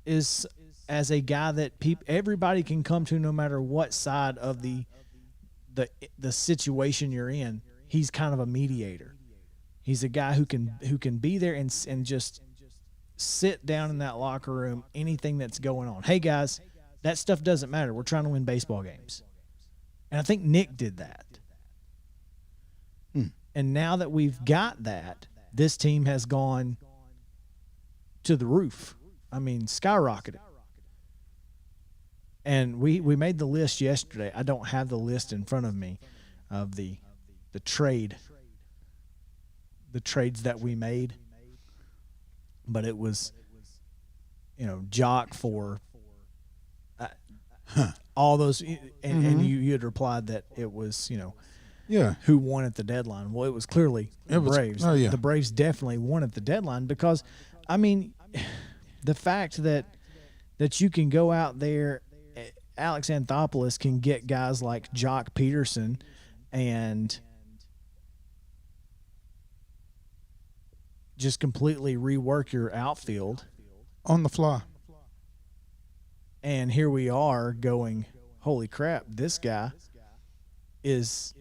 is as a guy that everybody can come to no matter what side of the situation you're in. He's kind of a mediator. He's a guy who can be there and just sit down in that locker room, anything that's going on. Hey guys, that stuff doesn't matter. We're trying to win baseball games. And I think Nick did that. And now that we've got that, this team has gone to the roof. I mean, skyrocketed. And we made the list yesterday. I don't have the list in front of me of the trades that we made. But it was, Jock for all those, and you had replied that it was, who won at the deadline. Well, it was clearly the Braves. Oh, yeah. The Braves definitely won at the deadline because, I mean, the fact that you can go out there, Alex Anthopoulos can get guys like Jock Peterson and just completely rework your outfield on the fly. And here we are going, holy crap, this guy is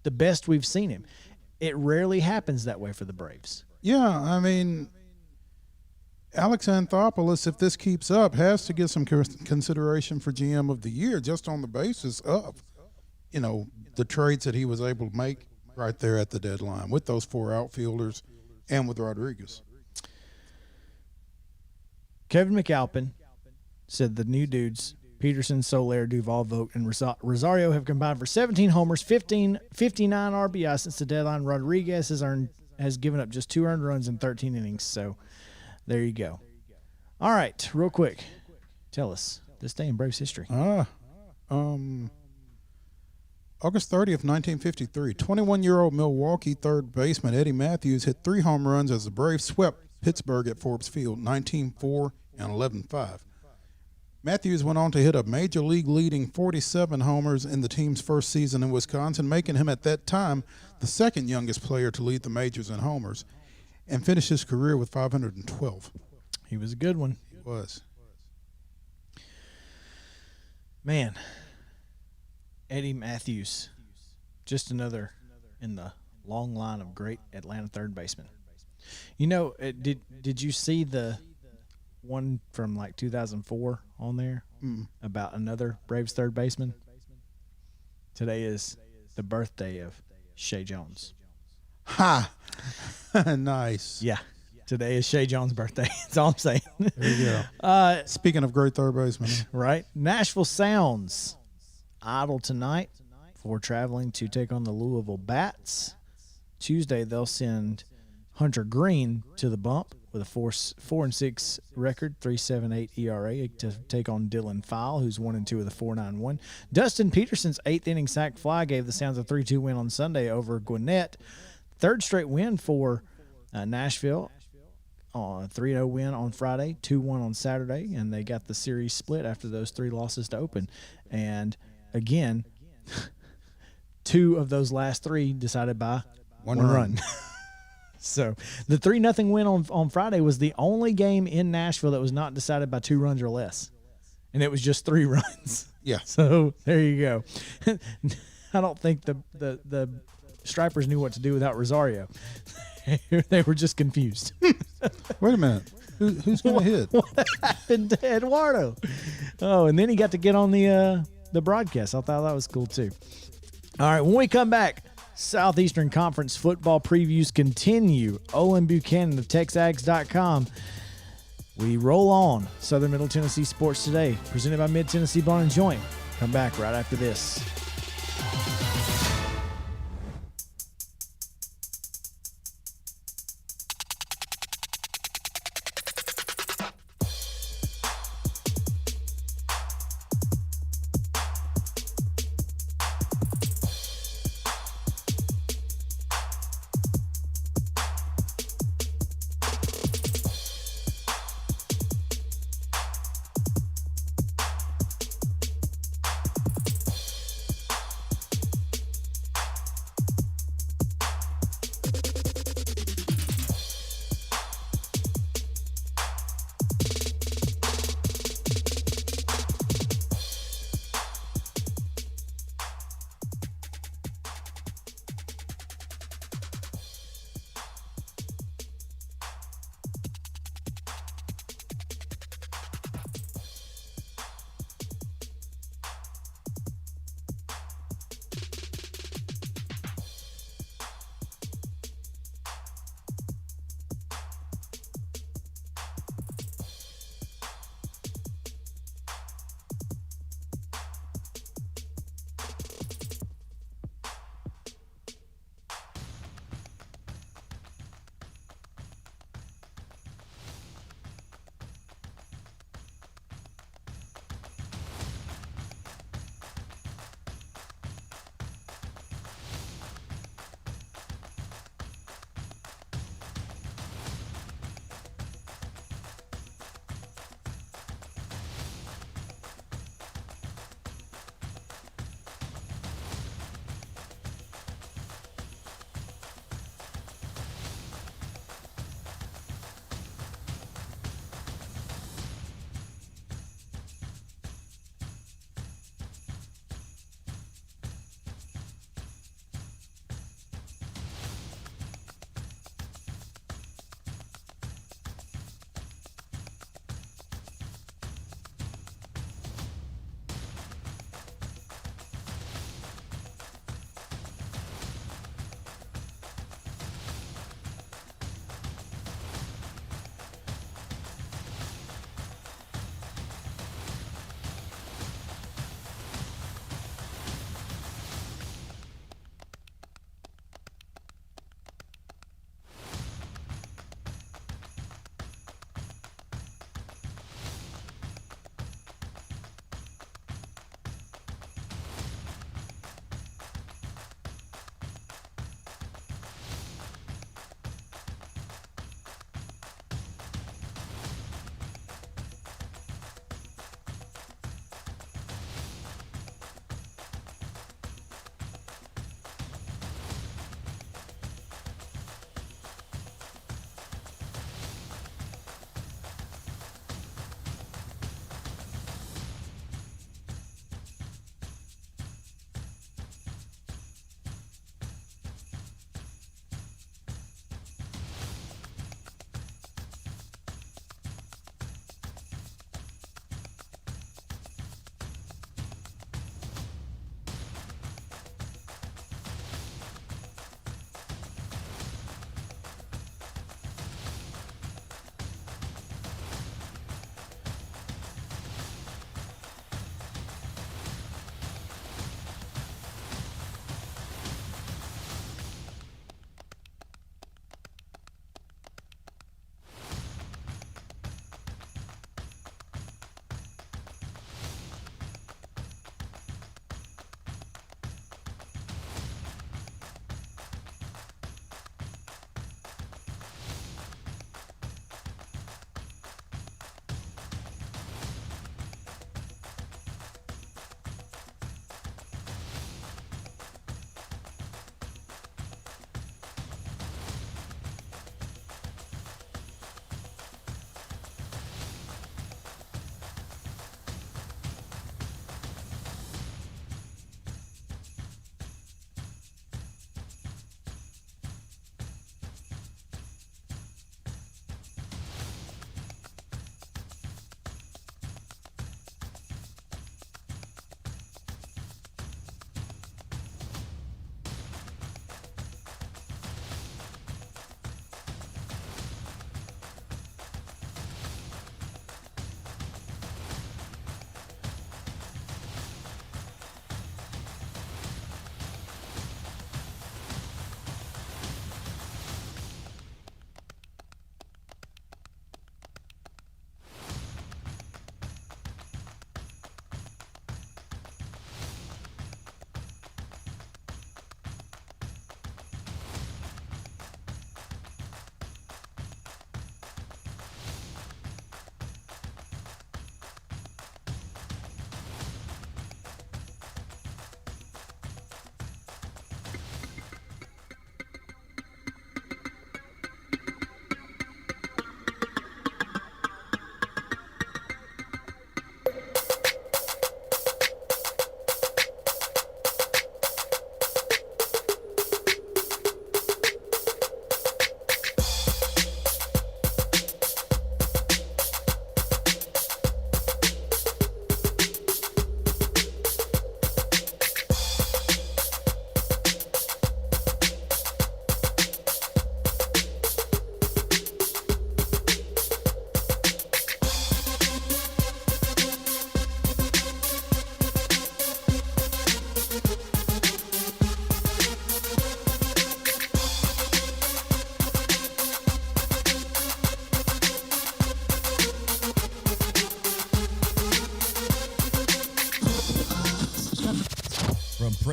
the best we've seen him. It rarely happens that way for the Braves. Yeah, I mean, Alex Anthopoulos, if this keeps up, has to get some consideration for GM of the year just on the basis of, the trades that he was able to make right there at the deadline with those 4 outfielders and with Rodriguez. Kevin McAlpin said the new dudes, Peterson, Soler, Duvall, Vogt, and Rosario have combined for 17 homers, 59 RBI since the deadline. Rodriguez has given up just 2 earned runs in 13 innings. So there you go. All right, real quick, tell us this day in Braves history. August 30th, 1953, 21-year-old Milwaukee third baseman Eddie Matthews hit 3 home runs as the Braves swept Pittsburgh at Forbes Field, 19-4 and 11-5. Matthews went on to hit a major league leading 47 homers in the team's first season in Wisconsin, making him at that time the second youngest player to lead the majors in homers, and finished his career with 512. He was a good one. He was. Man, Eddie Matthews, just another in the long line of great Atlanta third basemen. Did you see the one from like 2004 on there about another Braves third baseman? Today is the birthday of Shea Jones. Ha! Nice. Yeah. Today is Shea Jones' birthday. That's all I'm saying. There you go. Speaking of great third baseman. Right. Nashville Sounds idle tonight before traveling to take on the Louisville Bats. Tuesday, they'll send Hunter Green to the bump with a 4-6 record, 3.78 ERA to take on Dylan File, who's 1-2 with a 4.91. Dustin Peterson's 8th inning sac fly gave the Sounds a 3-2 win on Sunday over Gwinnett. Third straight win for Nashville. 3-0 win on Friday, 2-1 on Saturday, and they got the series split after those 3 losses to open. And again, 2 of those last 3 decided by one run. So the 3-0 win on Friday was the only game in Nashville that was not decided by 2 runs or less, and it was just 3 runs. Yeah. So there you go. I don't think the Stripers knew what to do without Rosario. They were just confused. Wait a minute. Who's going to hit? What happened to Eduardo? Oh, and then he got to get on the broadcast. I thought that was cool too. All right, when we come back, Southeastern Conference football previews continue. Olin Buchanan of TexAgs.com. We roll on. Southern Middle Tennessee Sports Today, presented by Mid-Tennessee Bone and Joint. Come back right after this.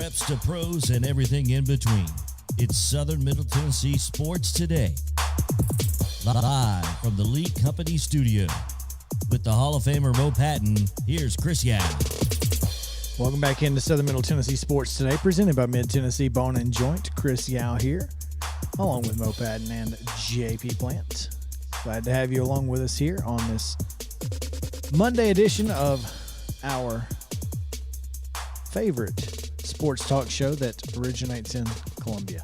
preps to pros and everything in between. It's Southern Middle Tennessee Sports Today. Live from the Lee Company studio. With the Hall of Famer Mo Patton, here's Chris Yao. Welcome back into Southern Middle Tennessee Sports Today, presented by Mid-Tennessee Bone and Joint. Chris Yao here, along with Mo Patton and JP Plant. Glad to have you along with us here on this Monday edition of our favorite sports talk show that originates in Columbia,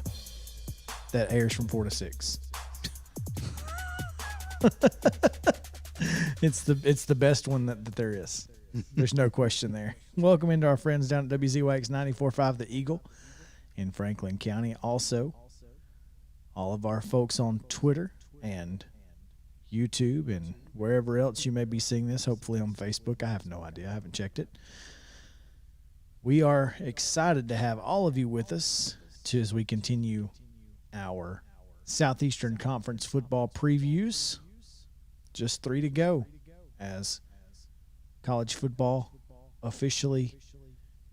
that airs from 4 to 6. It's the best one that there is. There's no question there. Welcome into our friends down at WZYX 94.5 The Eagle in Franklin County. Also, all of our folks on Twitter and YouTube and wherever else you may be seeing this, hopefully on Facebook. I have no idea. I haven't checked it. We are excited to have all of you with us as we continue our Southeastern Conference football previews. Just 3 to go as college football officially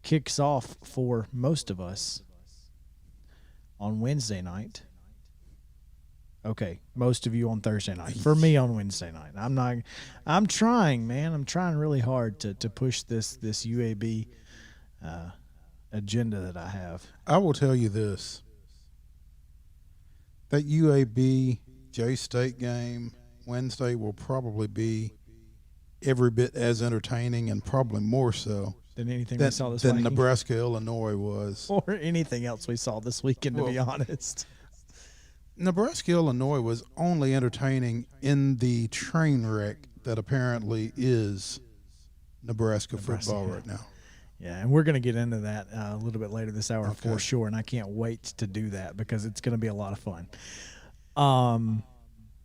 kicks off for most of us on Wednesday night. Okay, most of you on Thursday night. For me on Wednesday night. I'm trying, man. I'm trying really hard to push this UAB agenda that I have. I will tell you this. That UAB J-State game Wednesday will probably be every bit as entertaining and probably more so than anything we saw this than weekend. Nebraska, Illinois was. Or anything else we saw this weekend, to be honest. Nebraska, Illinois was only entertaining in the train wreck that apparently is Nebraska football right now. Yeah, and we're going to get into that a little bit later this hour for sure, and I can't wait to do that because it's going to be a lot of fun.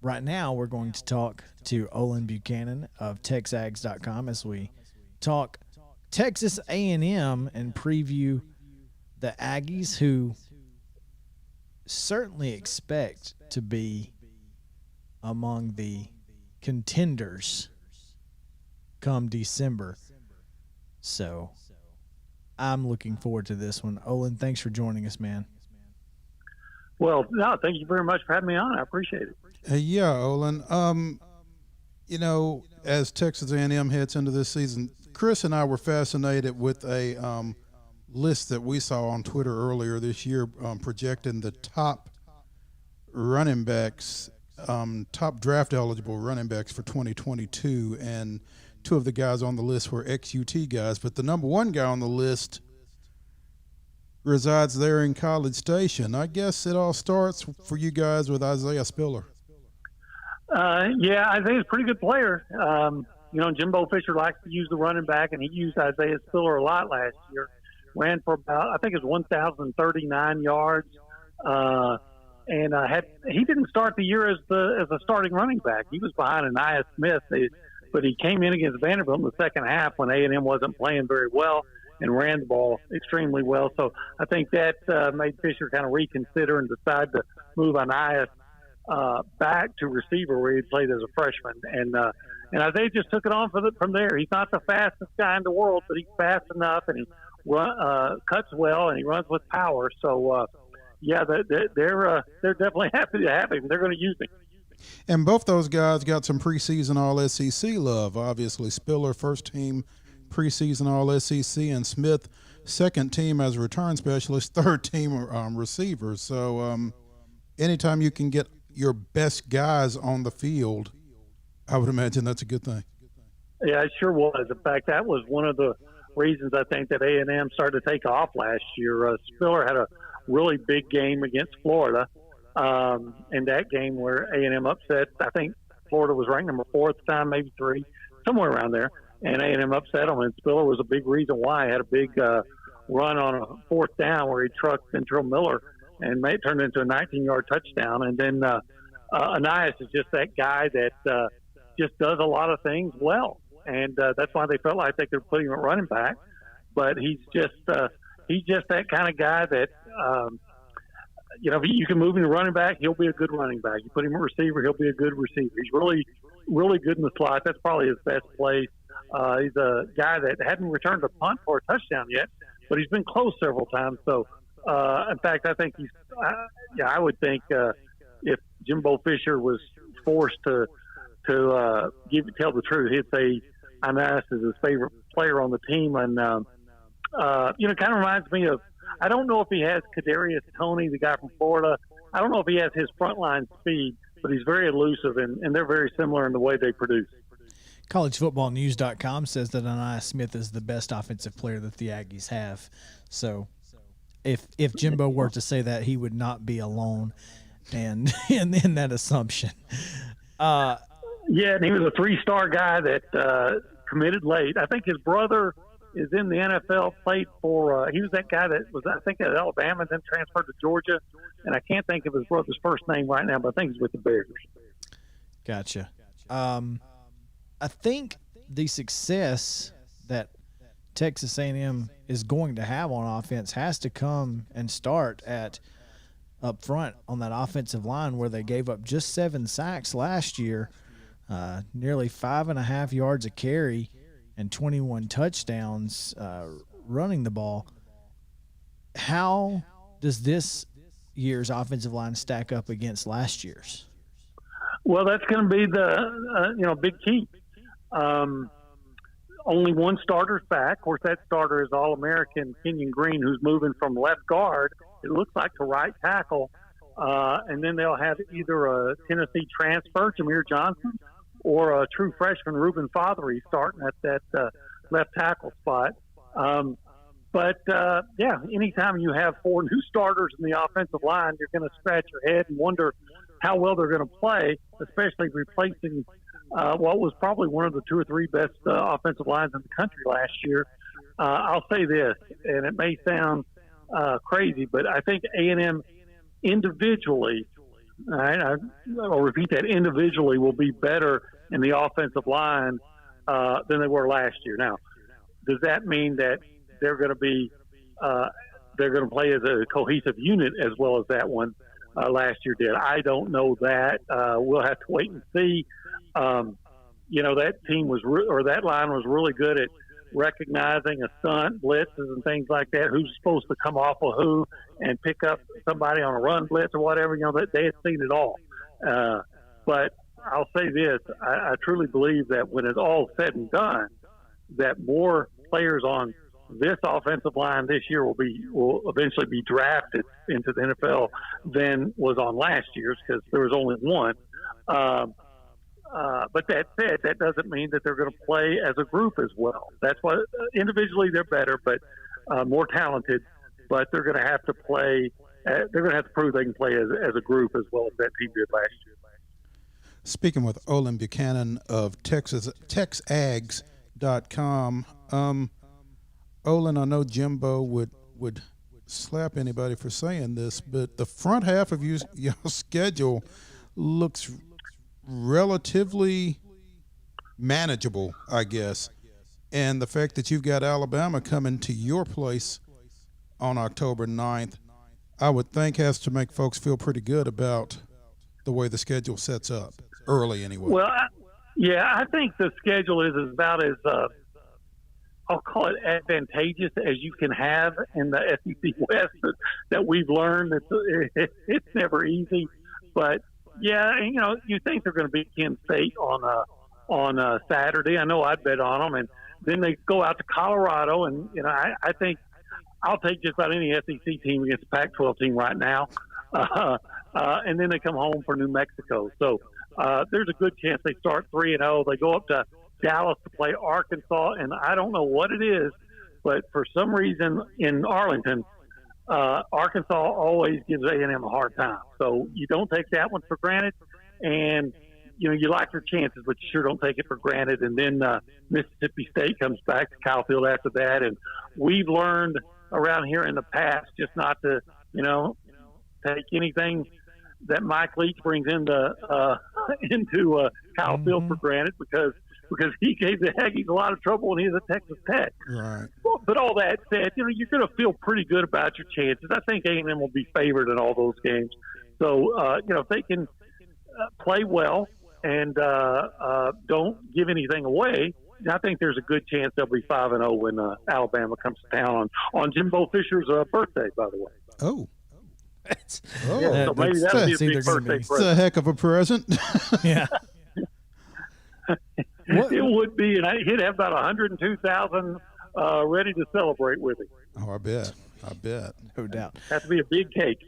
Right now, we're going to talk to Olin Buchanan of TexAgs.com as we talk Texas A&M and preview the Aggies, who certainly expect to be among the contenders come December. So I'm looking forward to this one. Olin, thanks for joining us, man. Well, no, thank you very much for having me on. I appreciate it. Yeah, Olin. As Texas A&M heads into this season, Chris and I were fascinated with a list that we saw on Twitter earlier this year projecting the top running backs, top draft-eligible running backs for 2022, and two of the guys on the list were ex-UT guys, but the number one guy on the list resides there in College Station. I guess it all starts for you guys with Isaiah Spiller. Yeah, Isaiah's a pretty good player. Jimbo Fisher likes to use the running back, and he used Isaiah Spiller a lot last year. Ran for about, I think it was 1,039 yards. He didn't start the year as a starting running back. He was behind Aniyah Smith, but he came in against Vanderbilt in the second half when A&M wasn't playing very well and ran the ball extremely well. So I think that made Fisher kind of reconsider and decide to move Aniyah back to receiver where he played as a freshman. And Isaiah just took it on from there. He's not the fastest guy in the world, but he's fast enough, and he cuts well, and he runs with power. So, they're definitely happy to have him. They're going to use him. And both those guys got some preseason All-SEC love. Obviously, Spiller, first team preseason All-SEC, and Smith, second team as a return specialist, third team receiver. So anytime you can get your best guys on the field, I would imagine that's a good thing. Yeah, it sure was. In fact, that was one of the reasons I think that A&M started to take off last year. Spiller had a really big game against Florida. In that game where A&M upset, I think Florida was ranked number 4 at the time, maybe 3, somewhere around there. And A&M upset them, and Spiller was a big reason why. He had a big run on a fourth down where he trucked Ventrell Miller and turned into a 19-yard touchdown. And then Aniyah is just that guy that just does a lot of things well. And that's why they felt like they could put him at running back. But he's just that kind of guy that, if you can move him to running back, he'll be a good running back. You put him at receiver, he'll be a good receiver. He's really, really good in the slot. That's probably his best place. He's a guy that hadn't returned a punt for a touchdown yet, but he's been close several times. So, in fact, I think I would think if Jimbo Fisher was forced to tell the truth, he'd say Inas is his favorite player on the team. And, kind of reminds me of, I don't know if he has Kadarius Toney, the guy from Florida. I don't know if he has his frontline speed, but he's very elusive, and they're very similar in the way they produce. CollegeFootballNews.com says that Ainias Smith is the best offensive player that the Aggies have. So if Jimbo were to say that, he would not be alone and in that assumption. Yeah, and he was a 3-star guy that committed late. I think his brother is in the NFL, played for he was that guy that was, I think, at Alabama, then transferred to Georgia. And I can't think of his brother's first name right now, but I think he's with the Bears. Gotcha. I think the success that Texas A&M is going to have on offense has to come and start at up front on that offensive line, where they gave up just 7 sacks last year, nearly 5.5 yards a carry, and 21 touchdowns running the ball. How does this year's offensive line stack up against last year's? Well, that's going to be the big key. Only one starter's back. Of course, that starter is All-American Kenyon Green, who's moving from left guard, it looks like, to right tackle. And then they'll have either a Tennessee transfer, Jameer Johnson, or a true freshman, Reuben Fothery, starting at that left tackle spot. Anytime you have 4 new starters in the offensive line, you're going to scratch your head and wonder how well they're going to play, especially replacing what was probably one of the 2 or 3 best offensive lines in the country last year. I'll say this, and it may sound crazy, but I think A&M individually, all right, I'll repeat that, individually will be better in the offensive line than they were last year. Now, does that mean that they're going to be they're going to play as a cohesive unit as well as that one last year did? I don't know that. We'll have to wait and see. That team that line was really good at recognizing a stunt, blitzes, and things like that. Who's supposed to come off of who and pick up somebody on a run blitz or whatever. That they had seen it all. But I'll say this: I truly believe that when it's all said and done, that more players on this offensive line this year will eventually be drafted into the NFL than was on last year's, because there was only one. But that said, that doesn't mean that they're going to play as a group as well. That's why individually they're better, but more talented. But they're going to have to play. They're going to have to prove they can play as a group as well as that team did last year. Speaking with Olin Buchanan of TexAgs.com. Olin, I know Jimbo would slap anybody for saying this, but the front half of your schedule looks relatively manageable, I guess. And the fact that you've got Alabama coming to your place on October 9th, I would think has to make folks feel pretty good about the way the schedule sets up, early anyway. Well, I think the schedule is about as I'll call it advantageous as you can have in the SEC West that we've learned. It's never easy, but you think they're going to beat Kent State on Saturday. I know I'd bet on them, and then they go out to Colorado, and I think I'll take just about any SEC team against the Pac-12 team right now, and then they come home for New Mexico. So there's a good chance they start 3-0. They go up to Dallas to play Arkansas, and I don't know what it is, but for some reason in Arlington, Arkansas always gives A&M a hard time. So you don't take that one for granted, and you like your chances, but you sure don't take it for granted. And then Mississippi State comes back to Kyle Field after that, and we've learned around here in the past just not to take anything that Mike Leach brings into Kyle Field for granted, because he gave the Aggies a lot of trouble when he was at Texas Tech. Right. But all that said, you're going to feel pretty good about your chances. I think A&M will be favored in all those games. So, if they can play well and don't give anything away, I think there's a good chance they'll be 5-0 when Alabama comes to town on Jimbo Fisher's birthday, by the way. Oh. So maybe that'll be a big birthday It's a present. heck of a present. Yeah. It would be, and he'd have about 102,000 ready to celebrate with him. Oh, I bet. No doubt. Has to be a big cake.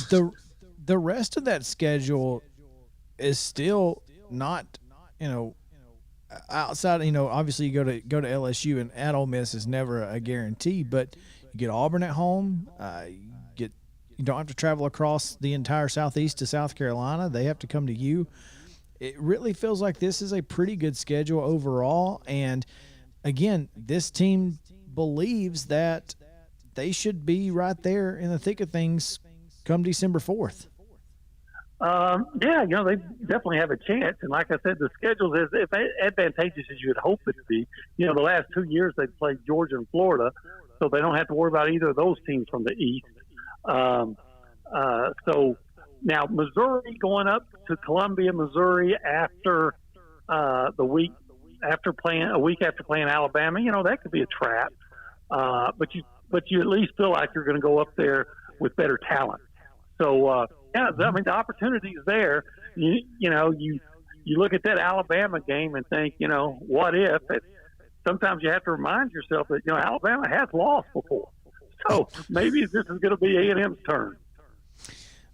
The rest of that schedule is still not, outside. Obviously you go to LSU, and at Ole Miss is never a guarantee. But you get Auburn at home. You don't have to travel across the entire Southeast to South Carolina. They have to come to you. It really feels like this is a pretty good schedule overall. And again, this team believes that they should be right there in the thick of things come December 4th. Yeah, they definitely have a chance. And like I said, the schedule is as advantageous as you would hope it to be. The last 2 years they've played Georgia and Florida, so they don't have to worry about either of those teams from the East. So now Missouri going up to Columbia, Missouri after a week after playing Alabama, that could be a trap. But you at least feel like you're going to go up there with better talent. So the opportunity is there. You look at that Alabama game and think, what if? Sometimes you have to remind yourself that Alabama has lost before. So maybe this is going to be A&M's turn.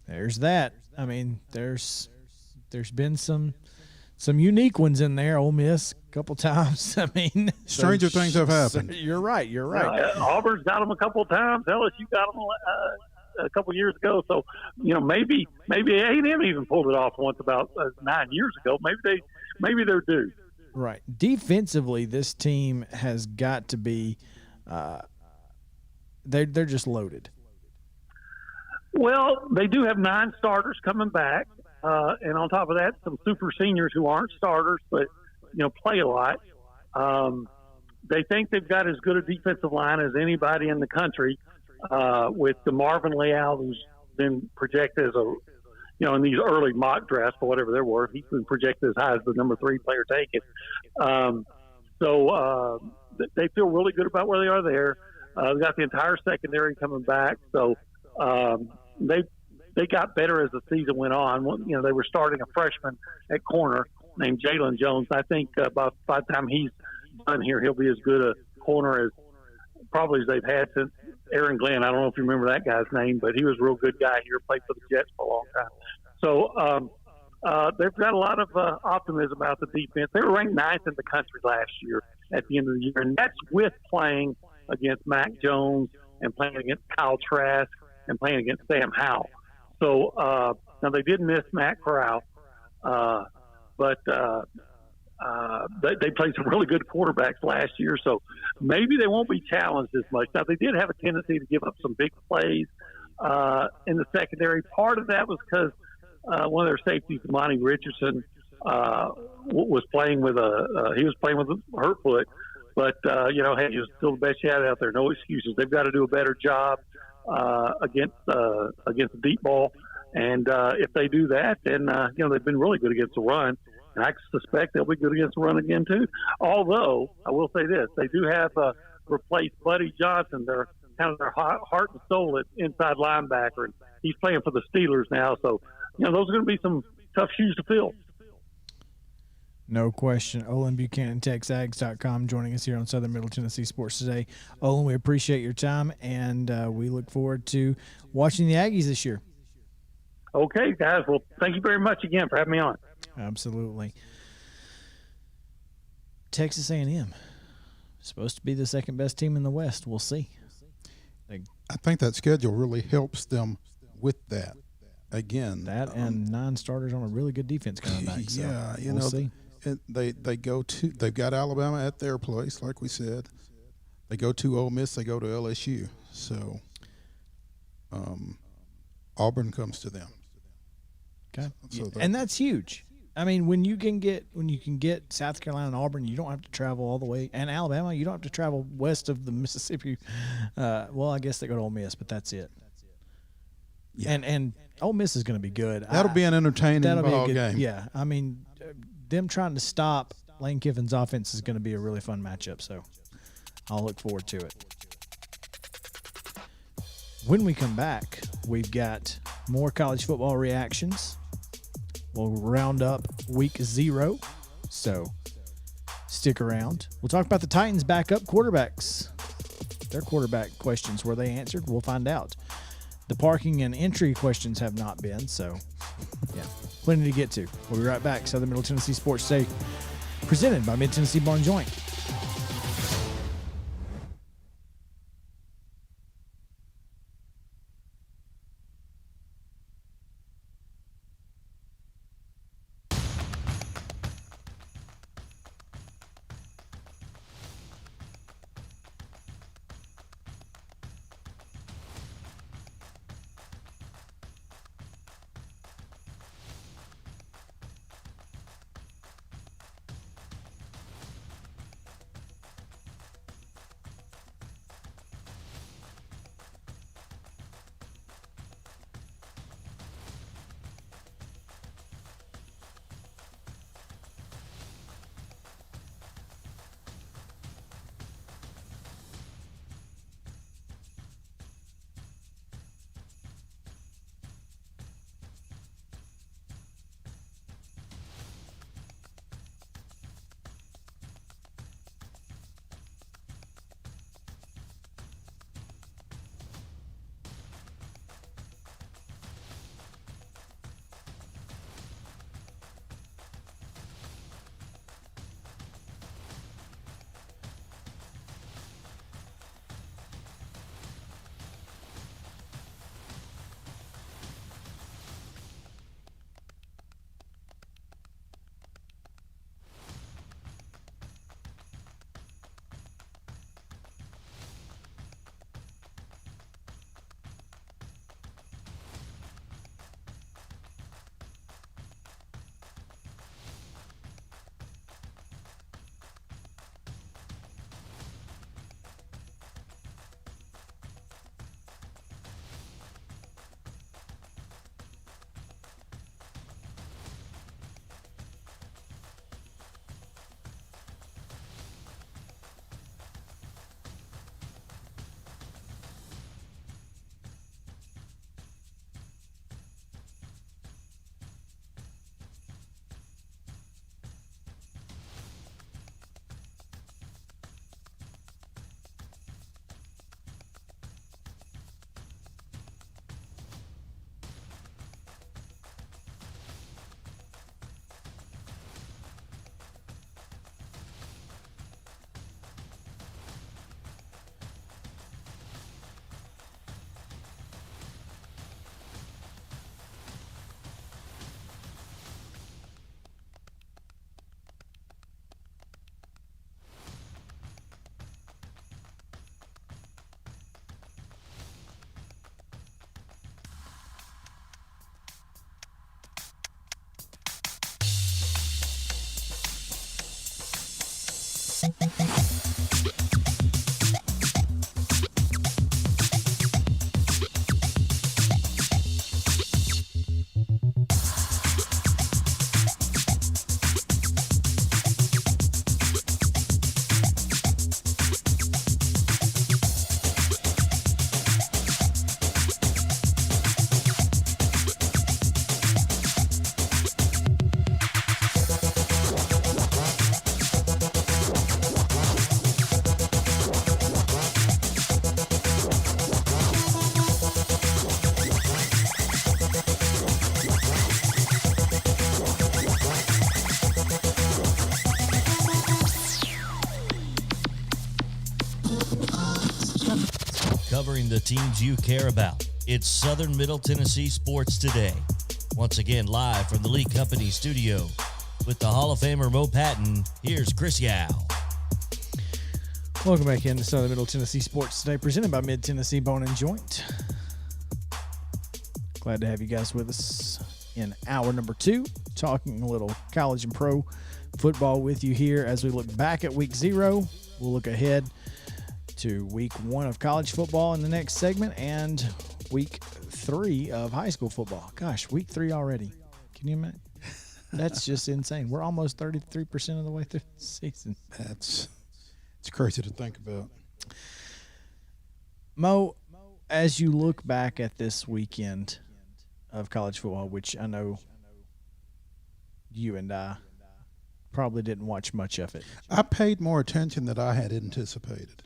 There's that. There's been some unique ones in there. Ole Miss a couple times. Stranger things have happened. You're right. Auburn's got them a couple of times. LSU got them a couple of years ago. So maybe A&M even pulled it off once about 9 years ago. Maybe they're due. Right. Defensively, this team has got to be. They're just loaded. Well, they do have 9 starters coming back, and on top of that, some super seniors who aren't starters but play a lot. They think they've got as good a defensive line as anybody in the country, with the Marvin Leal, who's been projected as in these early mock drafts for whatever they're worth, he's been projected as high as the number 3 player taken. So they feel really good about where they are there. They've got the entire secondary coming back, so they got better as the season went on. They were starting a freshman at corner named Jalen Jones. I think by the time he's done here, he'll be as good a corner as probably as they've had since Aaron Glenn. I don't know if you remember that guy's name, but he was a real good guy here, played for the Jets for a long time. So they've got a lot of optimism about the defense. They were ranked 9th in the country last year at the end of the year, and that's with playing against Mac Jones and playing against Kyle Trask and playing against Sam Howell. So now they did miss Matt Corral, but they played some really good quarterbacks last year, so maybe they won't be challenged as much. Now, they did have a tendency to give up some big plays in the secondary. Part of that was because one of their safeties, Monty Richardson, was playing with a hurt foot. But, hey, he was still the best shot out there. No excuses. They've got to do a better job against the deep ball. And if they do that, then, they've been really good against the run. And I suspect they'll be good against the run again, too. Although, I will say this, they do have replaced Buddy Johnson, their heart and soul at inside linebacker. And he's playing for the Steelers now. So, those are going to be some tough shoes to fill. No question. Olin Buchanan, TexAgs.com, joining us here on Southern Middle Tennessee Sports Today. Olin, we appreciate your time, and we look forward to watching the Aggies this year. Okay, guys. Well, thank you very much again for having me on. Absolutely. Texas A&M, supposed to be the second best team in the West. We'll see. I think that schedule really helps them with that. Again, that and 9 starters on a really good defense coming back. So yeah, we'll see. They've got Alabama at their place, like we said. They go to Ole Miss, they go to LSU. So Auburn comes to them. Okay, and that's huge. I mean, when you can get South Carolina and Auburn, you don't have to travel all the way, and Alabama, you don't have to travel west of the Mississippi. Well, I guess they go to Ole Miss, but that's it. Yeah. And Ole Miss is going to be good. That'll be an entertaining ball game. Yeah, I mean, them trying to stop Lane Kiffin's offense is going to be a really fun matchup, so I'll look forward to it. When we come back, we've got more college football reactions. We'll round up week 0, so stick around. We'll talk about the Titans' backup quarterbacks. Their quarterback questions, were they answered? We'll find out. The parking and entry questions have not been, so yeah, plenty to get to. We'll be right back. Southern Middle Tennessee Sports Day, presented by Mid-Tennessee Barn Joint. Covering the teams you care about. It's Southern Middle Tennessee Sports Today. Once again, live from the Lee Company studio with the Hall of Famer Mo Patton. Here's Chris Yao. Welcome back into Southern Middle Tennessee Sports Today, presented by Mid-Tennessee Bone and Joint. Glad to have you guys with us in hour number 2, talking a little college and pro football with you here as we look back at week 0. We'll look ahead to week 1 of college football in the next segment and week 3 of high school football. Gosh, week 3 already. Can you imagine? That's just insane. We're almost 33% of the way through the season. It's crazy to think about. Mo, as you look back at this weekend of college football, which I know you and I probably didn't watch much of it. I paid more attention than I had anticipated.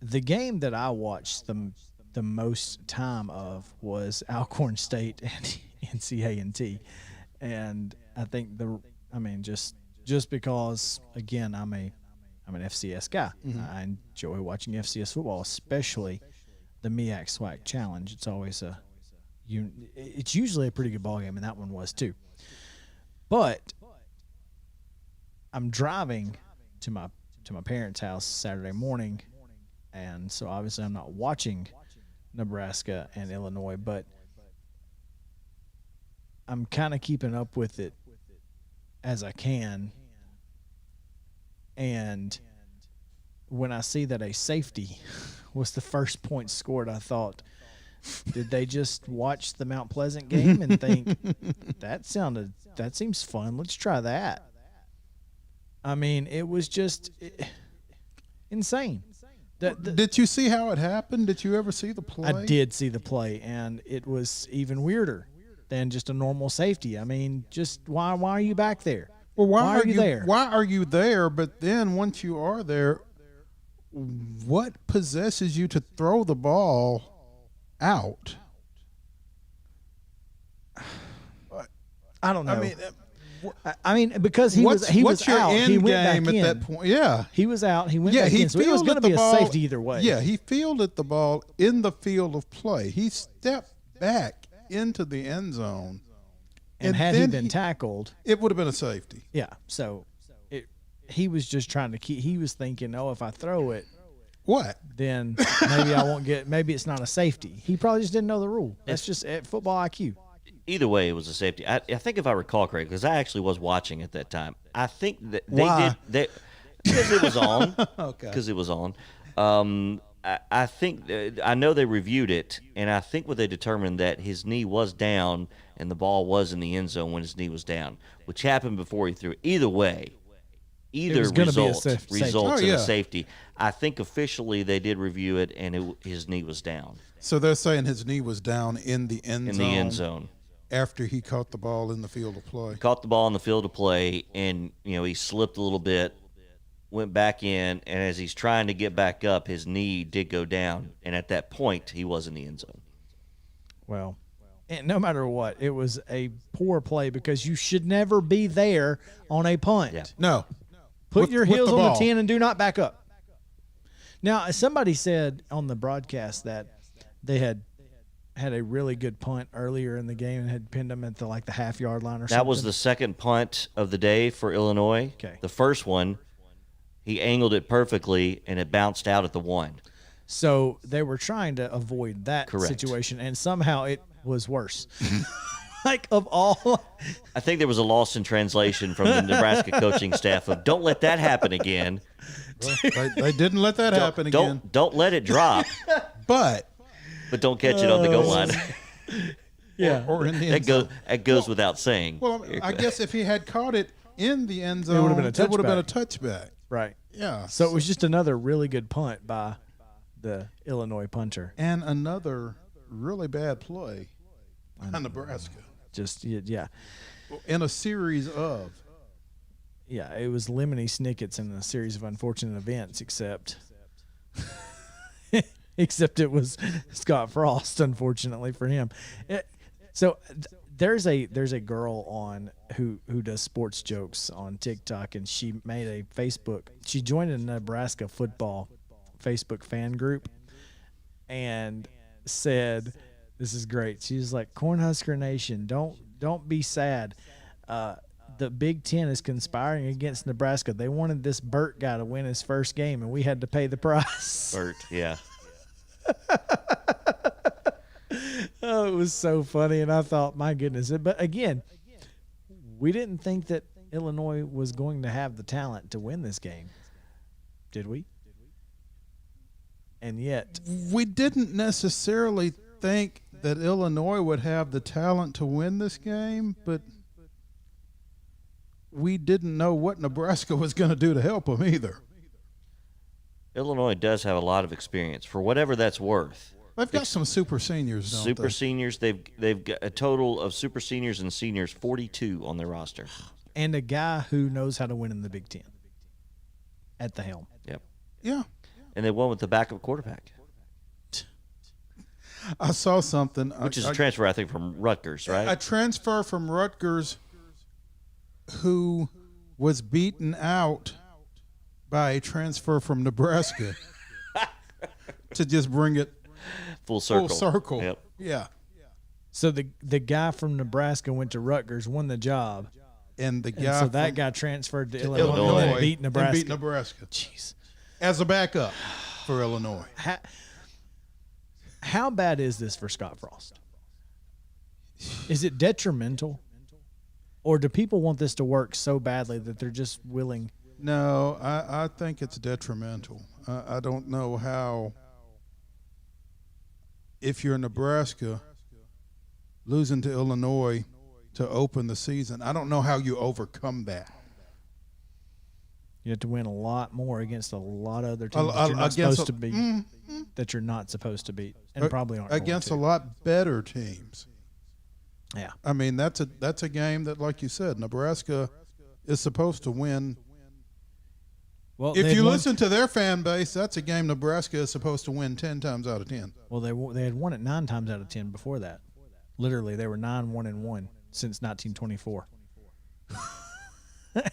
The game that I watched the most time of was Alcorn State and NC A&T, and I think just because again I'm an FCS guy. Mm-hmm. I enjoy watching FCS football, especially the MEAC SWAC Challenge. It's always it's usually a pretty good ball game, and that one was too. But I'm driving to my parents' house Saturday morning, and so obviously I'm not watching Nebraska and Illinois, but I'm kind of keeping up with it as I can. And when I see that a safety was the first point scored, I thought, did they just watch the Mount Pleasant game and think that seems fun? Let's try that. I mean, it was just insane. Did you see how it happened? Did you ever see the play? I did see the play, and it was even weirder than just a normal safety. I mean, just why are you back there? Well, why are you there? Why are you there? But then once you are there, what possesses you to throw the ball out? I don't know. I mean, because he was your out. End He went game back at in. that point? Yeah. He was out. He went Yeah, back he in. So it was going to fielded be the a ball. safety either way. Yeah, he fielded the ball in the field of play. He stepped back into the end zone. And had he then been tackled, it would have been a safety. yeah. So he was just trying to keep. He was thinking, oh, if I throw it, What? then maybe I won't get. Maybe it's not a safety. He probably just didn't know the rule. That's just football IQ. Either way, it was a safety. I think if I recall correctly, because I actually was watching at that time, I think that Why? because it was on. Okay. Because it was on. I think I know they reviewed it, and I think what they determined that his knee was down and the ball was in the end zone when his knee was down, which happened before he threw it. Either way, either was gonna be a result safety. results Oh, in yeah. a safety. I think officially they did review it, and his knee was down So they're saying his knee was down in the end in zone. the end zone. After he caught the ball in the field of play. Caught the ball in the field of play, and he slipped a little bit, went back in, and as he's trying to get back up, his knee did go down, and at that point, he was in the end zone. Well, and no matter what, it was a poor play because you should never be there on a punt. Yeah. No. Put With- your with heels the on the ball. 10 and do not back up. Now, somebody said on the broadcast that they had a really good punt earlier in the game and had pinned them at the half-yard line or something. That was the second punt of the day for Illinois. Okay. The first one, he angled it perfectly, and it bounced out at the 1. So they were trying to avoid that Correct. situation, and somehow it was worse. Of all, I think there was a loss in translation from the Nebraska coaching staff of don't let that happen again. They didn't let that happen again. Don't let it drop, But but don't catch it on the goal line. yeah, or in the end zone. That goes without saying. Well, I guess if he had caught it in the end zone, would've been a it would have been a touchback. touchback. right. Yeah. So it was just another really good punt by the Illinois punter. And another really bad play by Nebraska Just yeah. in a series of. Yeah, it was Lemony Snicket's in a series of unfortunate events, except it was Scott Frost, unfortunately for him. There's a girl on who does sports jokes on TikTok, and she made a Facebook. She joined a Nebraska football Facebook fan group, and said, "This is great." She's like, "Cornhusker Nation, don't be sad. The Big Ten is conspiring against Nebraska. They wanted this Burt guy to win his first game, and we had to pay the price." Bert, yeah. Oh, it was so funny, and I thought, my goodness. But again, we didn't think that Illinois was going to have the talent to win this game, did we? And yet, We didn't necessarily think that Illinois would have the talent to win this game, but we didn't know what Nebraska was going to do to help them either. Illinois does have a lot of experience, for whatever that's worth. They've got some super seniors, don't Super they? seniors, they've got a total of super seniors and seniors 42 on their roster. And a guy who knows how to win in the Big Ten at the helm. Yep. Yeah. And they won with the backup quarterback, I saw something. which is a transfer, I think, from Rutgers, right? A transfer from Rutgers who was beaten out by a transfer from Nebraska to just bring it Full circle. full circle. Yep. Yeah. So the guy from Nebraska went to Rutgers, won the job, And the and guy so that from guy transferred to Illinois. Illinois and beat and Nebraska. beat Nebraska Jeez. as a backup for Illinois. How bad is this for Scott Frost? Is it detrimental? Or do people want this to work so badly that they're just willing? No, I think it's detrimental. I don't know how, if you're Nebraska losing to Illinois to open the season, I don't know how you overcome that. You have to win a lot more against a lot of other teams Uh, that you're not against supposed to beat. That you're not supposed to beat, and probably aren't going against to. a lot better teams. Yeah. I mean, that's a game that, like you said, Nebraska is supposed to win. Well, If they you won- listen to their fan base, that's a game Nebraska is supposed to win 10 times out of 10. well, they had won it 9 times out of 10 before that. Literally, they were 9-1-1 since 1924,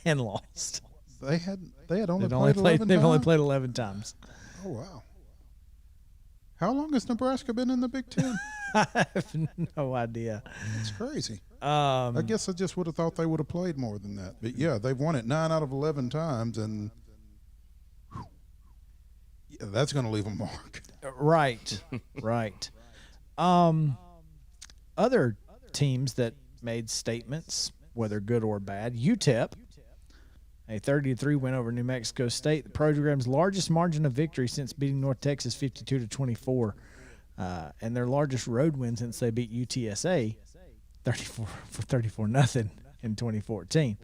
and lost. They had only They've only played 11 they've only times? played 11 times. Oh, wow. How long has Nebraska been in the Big Ten? I have no idea. It's crazy. Um, I guess I just would have thought they would have played more than that. But, yeah, they've won it 9 out of 11 times, and yeah, that's going to leave a mark. Right, right. Other teams that made statements, whether good or bad, UTEP, a 30-3 win over New Mexico State, the program's largest margin of victory since beating North Texas 52-24, and their largest road win since they beat UTSA 34-0 in 2014.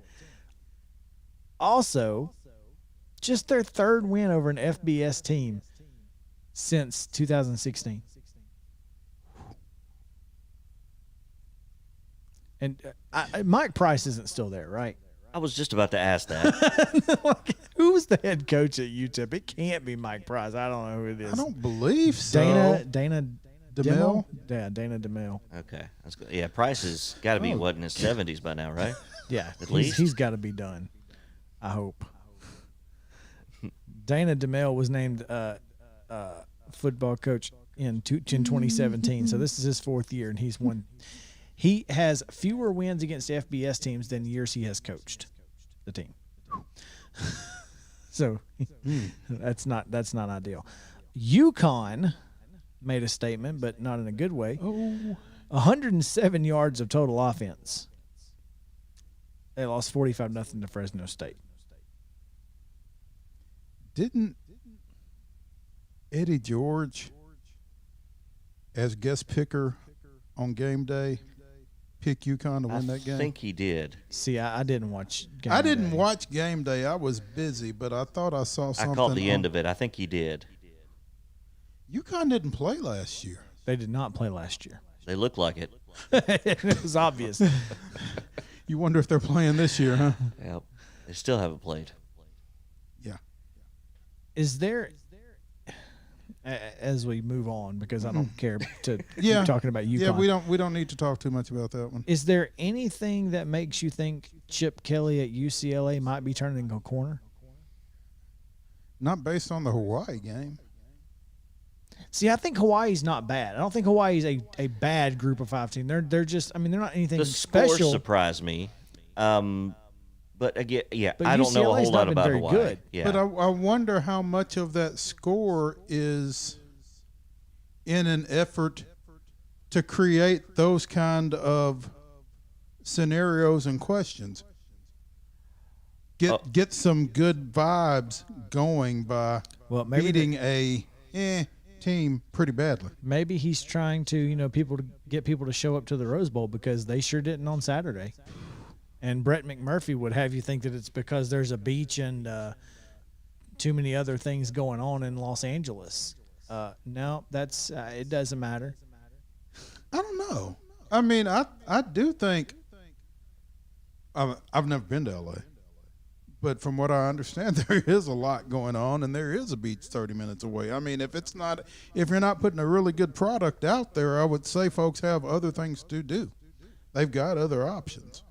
Also, just their third win over an FBS team since 2016. And Mike Price isn't still there, right? I was just about to ask that. Who's the head coach at UTEP? It can't be Mike Price. I don't know who it is. I don't believe so. Dana DeMille? Yeah, Dana DeMille. Okay. That's good. Yeah, Price has got to be, what, in his 70s by now, right? Yeah, At least? he's got to be done. I hope. Dana DeMille was named football coach in 2017, so this is his 4th year, and he's won. He has fewer wins against FBS teams than years he has coached the team. So that's not ideal. UConn made a statement, but not in a good way. 107 yards of total offense. They lost 45-0 to Fresno State. Didn't Eddie George, as guest picker on game day, pick UConn to win that game? I think he did. See, I didn't watch game I didn't day. watch game day. I was busy, but I thought I saw something. I caught the end of it. I think he did. UConn didn't play last year. They did not play last year. They look like it. It was obvious. You wonder if they're playing this year, huh? Yep. They still haven't played. Yeah. Is there, as we move on, because I don't care to Yeah. keep talking about UConn. Yeah, we don't need to talk too much about that one. Is there anything that makes you think Chip Kelly at UCLA might be turning a corner? Not based on the Hawaii game. See, I think Hawaii's not bad. I don't think Hawaii's a bad Group of 5 team. They're just, I mean, they're not anything The score special. surprised me. But again, yeah, But I don't know a UCLA's whole not lot been about very Hawaii. good. Yeah. But I wonder how much of that score is in an effort to create those kind of scenarios and questions. Get some good vibes going by Well, maybe beating a team pretty badly. Maybe he's trying to, people to get people to show up to the Rose Bowl because they sure didn't on Saturday. And Brett McMurphy would have you think that it's because there's a beach and too many other things going on in Los Angeles. No, that's it doesn't matter. I don't know. I mean, I do think I've never been to LA, but from what I understand, there is a lot going on, and there is a beach 30 minutes away. I mean, if you're not putting a really good product out there, I would say folks have other things to do. They've got other options.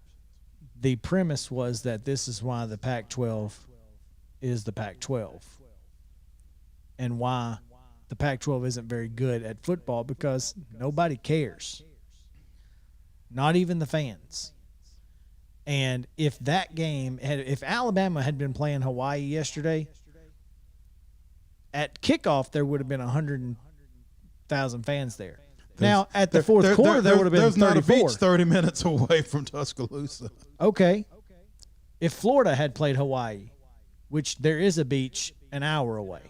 The premise was that this is why the Pac-12 is the Pac-12, and why the Pac-12 isn't very good at football because nobody cares, not even the fans. And if if Alabama had been playing Hawaii yesterday, at kickoff there would have been 100,000 fans there. Now at the fourth quarter there would have been there's 34. not a beach 30 minutes away from Tuscaloosa. Okay, if Florida had played Hawaii, which there is a beach an hour away,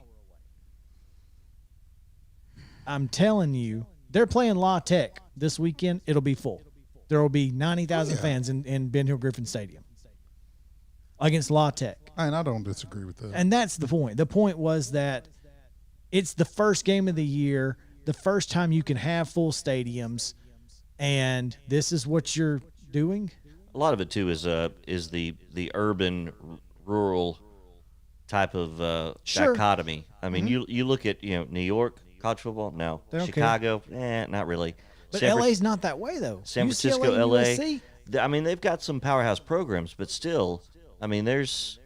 I'm telling you, they're playing La Tech this weekend. It'll be full. There will be 90,000 fans in Ben Hill Griffin Stadium against La Tech. And I don't disagree with that. And that's the point. The point was that it's the first game of the year, the first time you can have full stadiums, and this is what you're doing. A lot of it too is the urban rural type of Sure. dichotomy. I mean, you look at New York college football, no. They don't care. Chicago, not really. But LA's not that way though. San Francisco, UCLA, LA. USC. I mean, they've got some powerhouse programs, but still, I mean, there's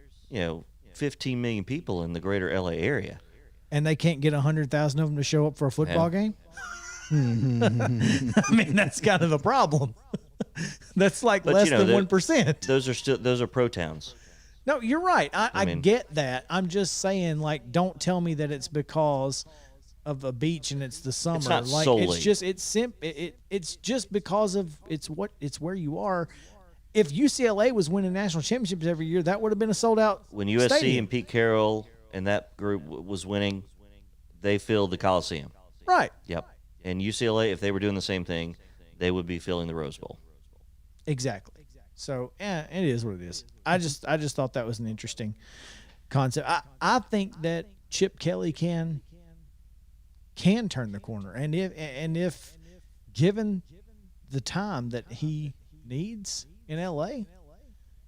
15 million people in the greater LA area. And they can't get 100,000 of them to show up for a football game. I mean, that's kind of the problem. That's like But, less than they're- 1%. Those are pro towns. No, you're right. I mean- get that. I'm just saying, like, don't tell me that it's because of a beach and it's the summer. It's not like solely. it's just because of it's where you are. If UCLA was winning national championships every year, that would have been a sold out When USC stadium. and Pete Carroll and that group was winning, they filled the Coliseum. Right. Yep. And UCLA, if they were doing the same thing, they would be filling the Rose Bowl. Exactly. So, it is what it is. I just thought that was an interesting concept. I think that Chip Kelly can turn the corner, and if given the time that he needs in LA,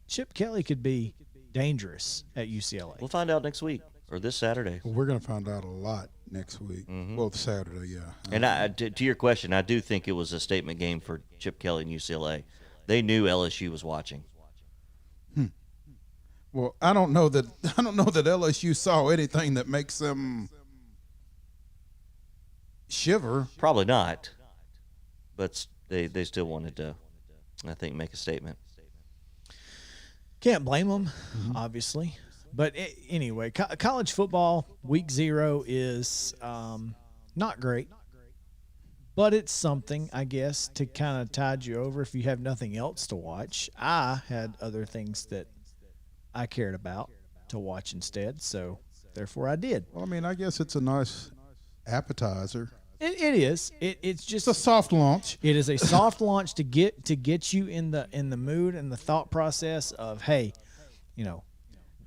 Chip Kelly could be dangerous at UCLA. We'll find out next week or this Saturday. Well, we're going to find out a lot next week. Well, Saturday, yeah. And to your question, I do think it was a statement game for Chip Kelly and UCLA. They knew LSU was watching. Well, I don't know that LSU saw anything that makes them shiver. Probably not, but they still wanted to, I think, make a statement. Can't blame them, obviously. But anyway, college football week 0 is not great, but it's something, I guess, to kind of tide you over if you have nothing else to watch. I had other things that I cared about to watch instead, so therefore I did. Well, I mean, I guess it's a nice appetizer. It is. It's just It's a soft launch. It is a soft launch to get you in the mood and the thought process of, hey,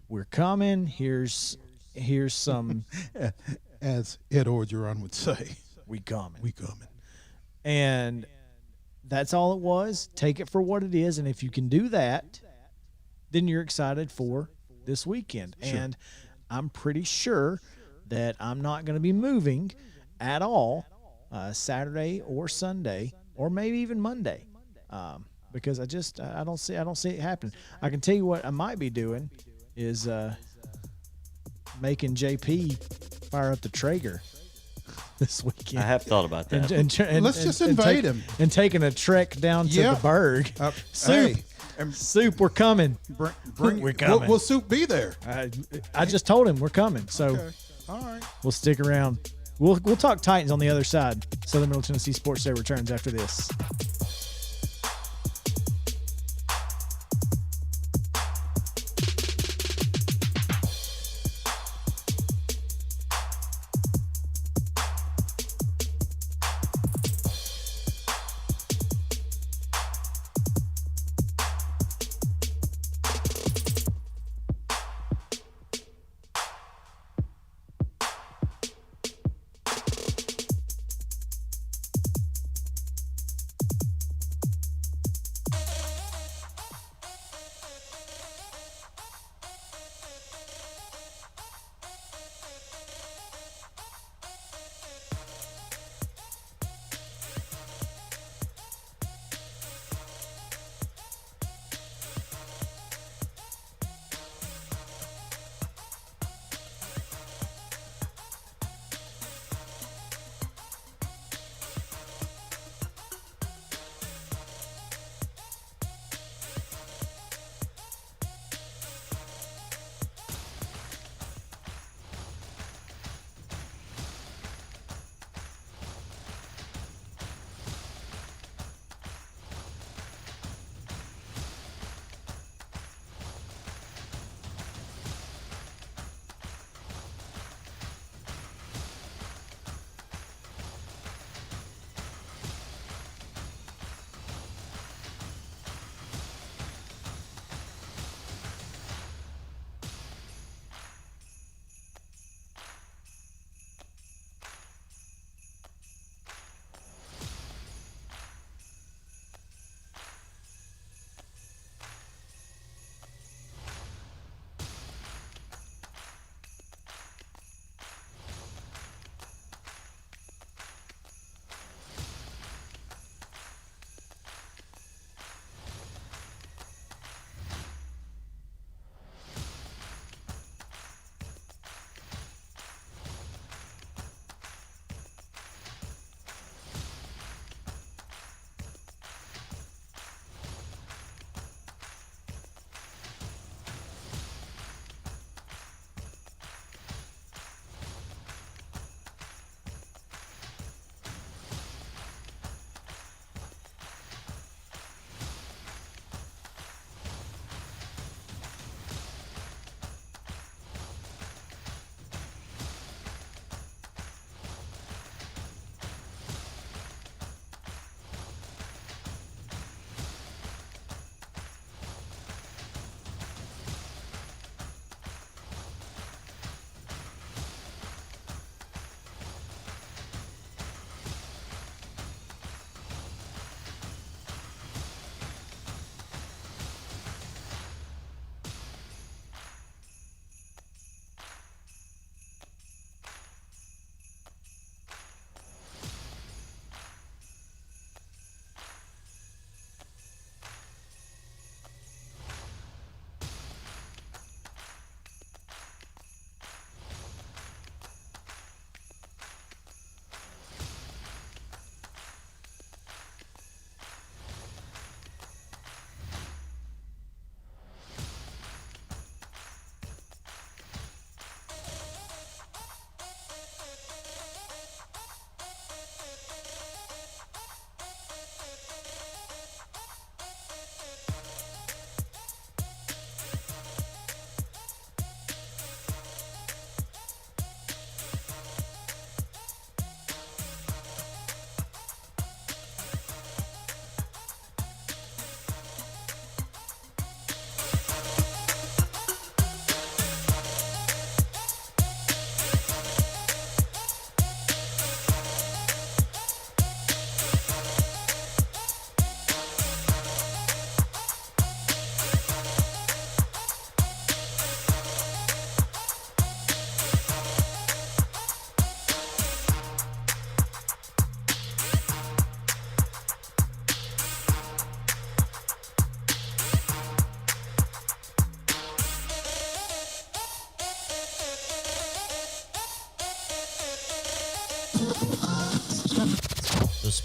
we're coming. Here's some As Ed Orgeron would say, we coming. we coming. And that's all it was. Take it for what it is, and if you can do that, then you're excited for this weekend. Sure. And I'm pretty sure that I'm not going to be moving at all Saturday or Sunday or maybe even Monday, because I don't see it happening. I can tell you what I might be doing is making JP fire up the Traeger this weekend. I have thought about that. Let's just invade him. And taking a trek down to Yeah. the Berg. Soup. Hey, and Soup, we're coming. bring, We're coming. Will Soup be there? I just told him we're coming, so Okay. All right. we'll stick around. We'll talk Titans on the other side. Southern Middle Tennessee Sports Day returns after this.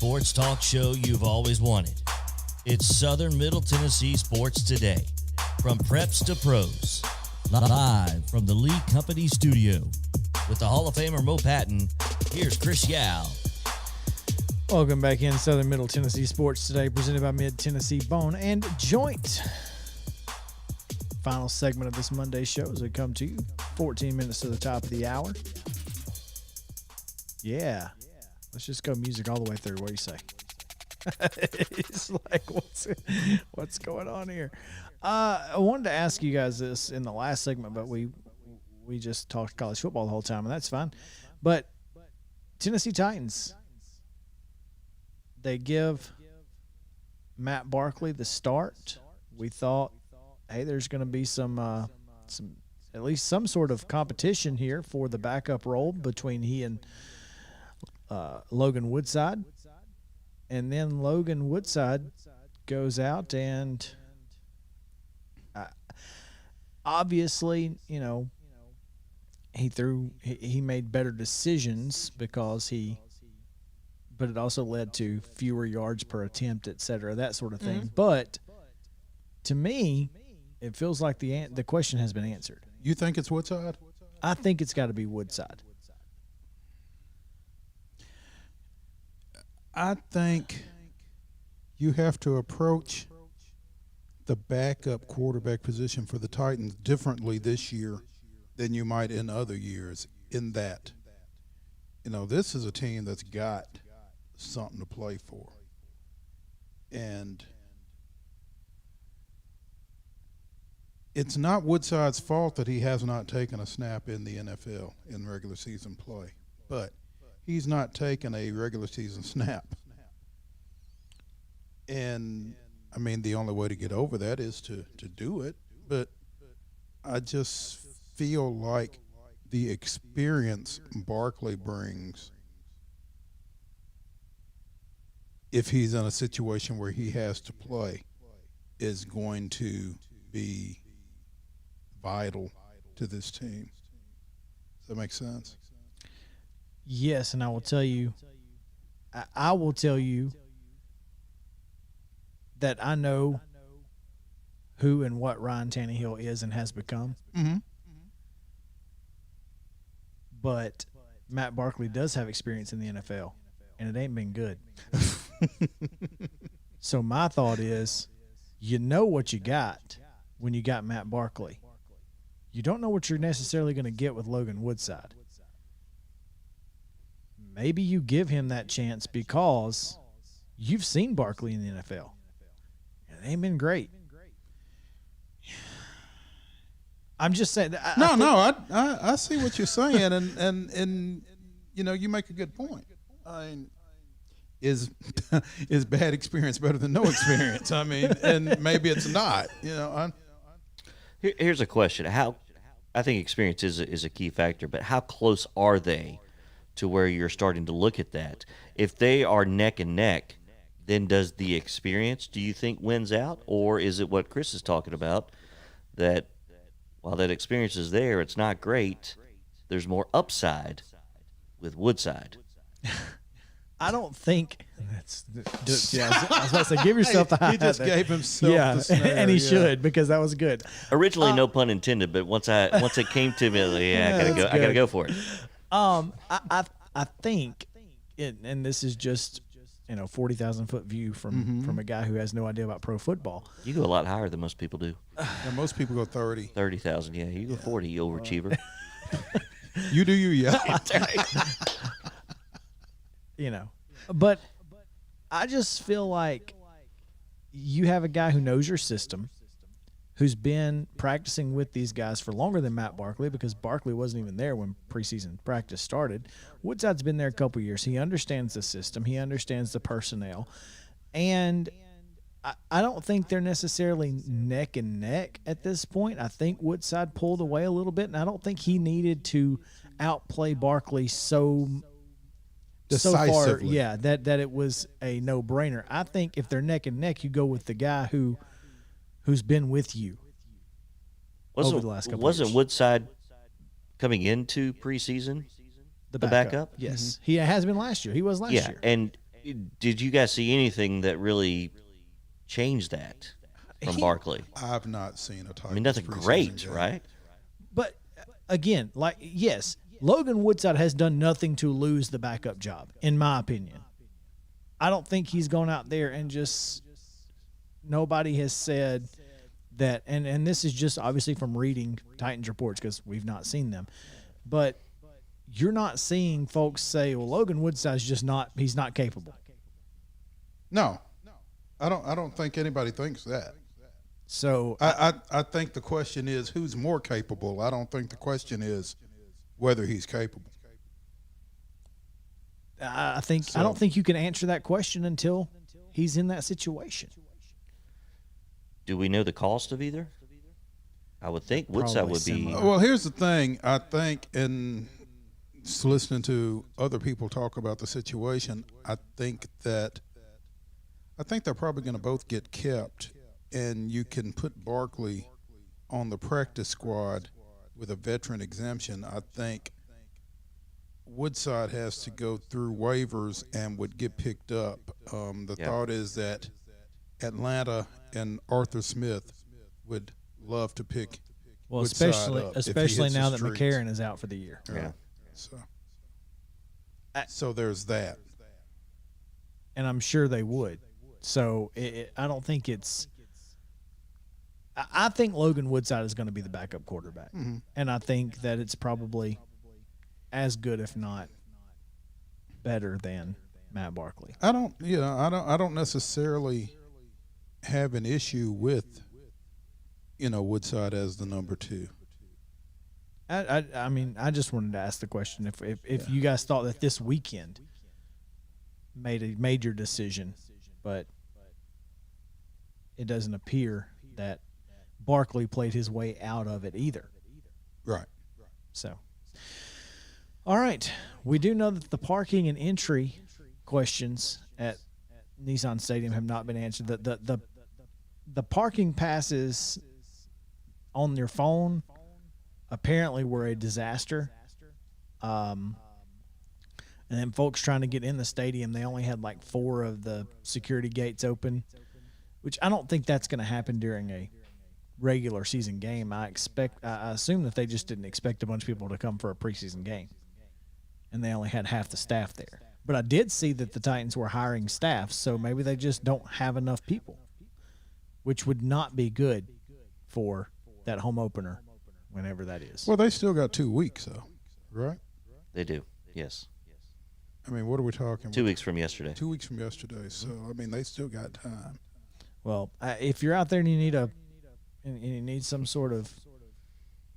sports talk show you've always wanted. It's Southern Middle Tennessee Sports Today. From preps to pros. Live from the Lee Company studio. With the Hall of Famer Mo Patton, here's Chris Yao. Welcome back in Southern Middle Tennessee Sports Today, presented by Mid-Tennessee Bone and Joint. Final segment of this Monday show as we come to you 14 minutes to the top of the hour. Yeah. Let's just go music all the way through. What do you say? It's like, what's going on here? I wanted to ask you guys this in the last segment, but we just talked college football the whole time, and that's fine. But Tennessee Titans, they give Matt Barkley the start. We thought, hey, there's going to be some at least some sort of competition here for the backup role between he and Logan Woodside. And then Logan Woodside goes out and obviously, you know, he made better decisions because but it also led to fewer yards per attempt, et cetera, that sort of thing. Mm-hmm. But to me, it feels like the question has been answered. You think it's Woodside? I think it's got to be Woodside. I think you have to approach the backup quarterback position for the Titans differently this year than you might in other years, in that, you know, this is a team that's got something to play for. And it's not Woodside's fault that he has not taken a snap in the NFL in regular season play, but he's not taken a regular season snap. And, I mean, the only way to get over that is to do it. But I just feel like the experience Barkley brings, if he's in a situation where he has to play, is going to be vital to this team. Does that make sense? Yes, and I will tell you that I know who and what Ryan Tannehill is and has become. Mm-hmm. But Matt Barkley does have experience in the NFL, and it ain't been good. So my thought is, you know what you got when you got Matt Barkley. You don't know what you're necessarily going to get with Logan Woodside. Maybe you give him that chance because you've seen Barkley in the NFL. It ain't been great. I'm just saying. I see what you're saying, and you know, you make a good point. I mean, is bad experience better than no experience? I mean, and maybe it's not. You know, Here's a question: I think experience is a key factor, but how close are they to where you're starting to look at that? If they are neck and neck, then does the experience, do you think, wins out? Or is it what Chris is talking about, that while that experience is there, it's not great, there's more upside with Woodside? I don't think I was about to say, give yourself the high. He just gave himself the snare, and he should, because that was good. Originally, no pun intended, but once it came to me, I gotta go for it. I think, and this is just 40,000 foot view from a guy who has no idea about pro football. You go a lot higher than most people do. Yeah, most people go 30. 30,000, yeah. You go 40, you overachiever. You do you, yeah. But I just feel like you have a guy who knows your system, who's been practicing with these guys for longer than Matt Barkley, because Barkley wasn't even there when preseason practice started. Woodside's been there a couple years. He understands the system. He understands the personnel. And I don't think they're necessarily neck and neck at this point. I think Woodside pulled away a little bit, and I don't think he needed to outplay Barkley so far, that it was a no-brainer. I think if they're neck and neck, you go with the guy who's been with you over the last couple of years. Wasn't Woodside coming into preseason the backup? Yes. Mm-hmm. He has been last year. He was last year. And Did you guys see anything that really changed that from Barkley? I've not seen a Titans I mean, nothing preseason great, game. right? But again, like, yes, Logan Woodside has done nothing to lose the backup job, in my opinion. I don't think he's gone out there and just nobody has said that, and this is just obviously from reading Titans reports because we've not seen them, but you're not seeing folks say, well, Logan Woodside's just not, he's not capable. No, I don't think anybody thinks that. So I think the question is who's more capable. I don't think the question is whether he's capable. I don't think you can answer that question until he's in that situation. Do we know the cost of either? I would think Woodside Probably would be. similar. Well, here's the thing. I think, in just listening to other people talk about the situation, I think they're probably going to both get kept, and you can put Barkley on the practice squad with a veteran exemption. I think Woodside has to go through waivers and would get picked up. The thought is that Atlanta and Arthur Smith would love to pick Well, Woodside especially up if he especially hits now the that streets. McCarron is out for the year. Yeah. So there's that. And I'm sure they would. So I don't think it's. I think Logan Woodside is going to be the backup quarterback, and I think that it's probably as good, if not better, than Matt Barkley. I don't necessarily have an issue with, Woodside as the number 2. I mean, I just wanted to ask the question if you guys thought that this weekend made a major decision, but it doesn't appear that Barkley played his way out of it either. Right. So, all right, we do know that the parking and entry questions at Nissan Stadium have not been answered. The parking passes on your phone apparently were a disaster. And then folks trying to get in the stadium, they only had like 4 of the security gates open, which I don't think that's going to happen during a regular season game. I assume that they just didn't expect a bunch of people to come for a preseason game, and they only had half the staff there. But I did see that the Titans were hiring staff, so maybe they just don't have enough people, which would not be good for that home opener whenever that is. Well, they still got 2 weeks, though, right? They do. Yes. I mean, what are we talking 2 about? weeks from yesterday. 2 weeks from yesterday. So, I mean, they still got time. Well, if you're out there and you need some sort of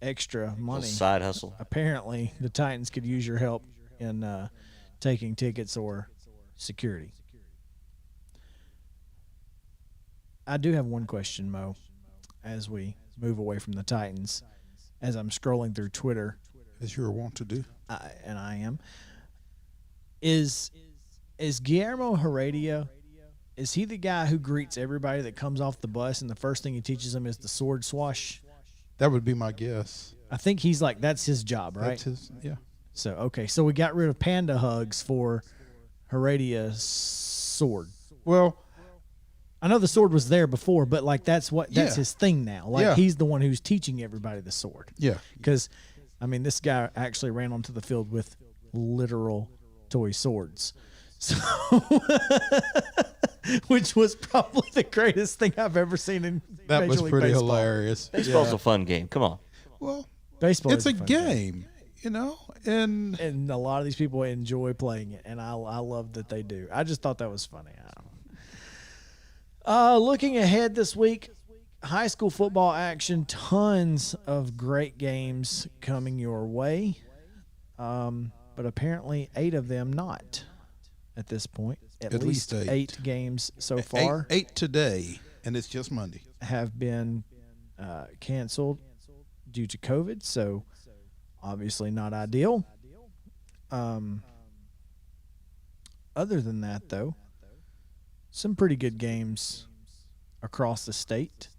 extra Little money, side hustle. apparently the Titans could use your help in taking tickets or security. I do have one question, Mo, as we move away from the Titans. As I'm scrolling through Twitter, As you're wont to do. and I am, is Guillermo Heredia, is he the guy who greets everybody that comes off the bus and the first thing he teaches them is the sword swash? That would be my guess. I think he's like, that's his job, right? That's his, yeah. So, okay. So we got rid of panda hugs for Heredia's sword. Well, I know the sword was there before, but like that's Yeah. his thing now. Like Yeah. he's the one who's teaching everybody the sword. yeah. Because, I mean, this guy actually ran onto the field with literal toy swords. So, which was probably the greatest thing I've ever seen in That Major was League pretty Baseball. hilarious. Baseball's a fun game. Come on. Well, Baseball it's is a fun game, and and a lot of these people enjoy playing it, and I love that they do. I just thought that was funny. I don't know. Looking ahead this week, high school football action, tons of great games coming your way, but apparently 8 of them not at this point. At least eight. 8 games so far eight today, and it's just Monday. have been canceled due to COVID, so obviously not ideal. Other than that, though, some pretty good games across the state.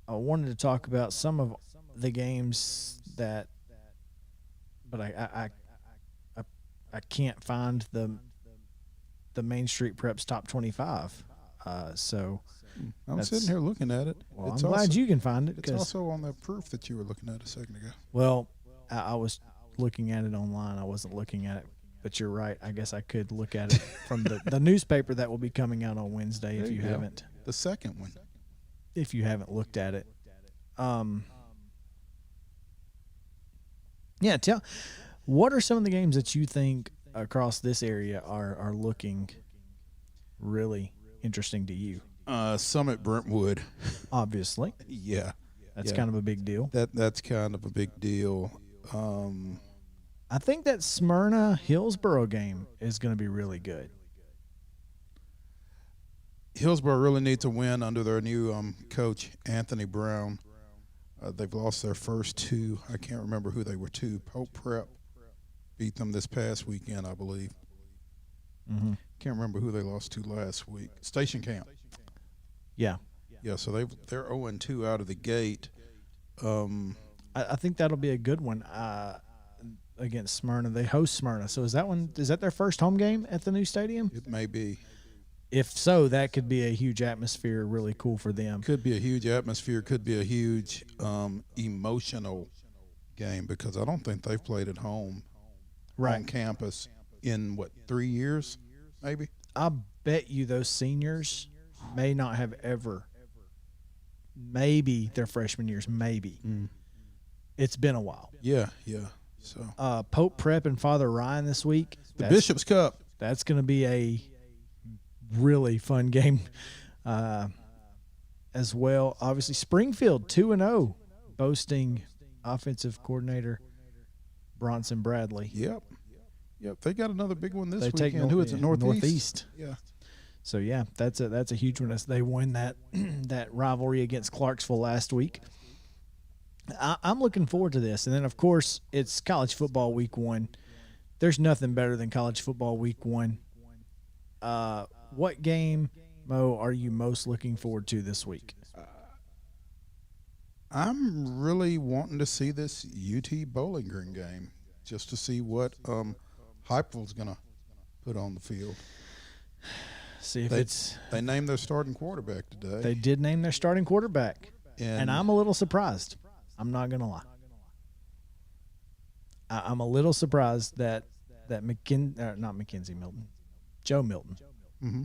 I wanted to talk about some of the games that, but I can't find the the Main Street Preps top 25. So I'm that's- sitting here looking at it. well, It's I'm glad also- you can find it. It's 'Cause, also on that proof that you were looking at a second ago. well, I was looking at it online. I wasn't looking at it. But you're right. I guess I could look at it from the newspaper that will be coming out on Wednesday There if you go. haven't The second one. looked at it. Yeah, what are some of the games that you think across this area are looking really interesting to you? Summit Brentwood. Obviously, Yeah. that's Yeah. kind of a big deal. That's kind of a big deal. I think that Smyrna Hillsboro game is going to be really good. Hillsborough really needs a win under their new coach, Anthony Brown. They've lost their first two. I can't remember who they were to. Pope Prep beat them this past weekend, I believe. Mm-hmm. Can't remember who they lost to last week. Station Camp. Yeah, Yeah, so they're 0-2 out of the gate. I think that'll be a good one against Smyrna. They host Smyrna, so is that their first home game at the new stadium? It may be. If so, that could be a huge atmosphere, really cool for them. Could be a huge atmosphere. Could be a huge emotional game because I don't think they've played at home on campus in, 3 years maybe? I bet you those seniors may not have ever, maybe their freshman years, maybe. It's been a while. Yeah. So Pope Prep and Father Ryan this week. the Bishop's Cup. That's going to be a really fun game as well. Obviously, Springfield 2-0, boasting offensive coordinator Bronson Bradley. Yep. They got another big one this They take weekend. Who is it? Northeast. Yeah. So yeah, that's a huge one. They win that that rivalry against Clarksville last week. I'm looking forward to this, and then of course it's college football week 1. There's nothing better than college football week 1. What game, Mo, are you most looking forward to this week? I'm really wanting to see this UT Bowling Green game just to see what Hypel's going to put on the field. See if They named their starting quarterback today. they did name their starting quarterback, and I'm a little surprised. I'm not gonna lie. I'm a little surprised that Joe Milton. Mm-hmm.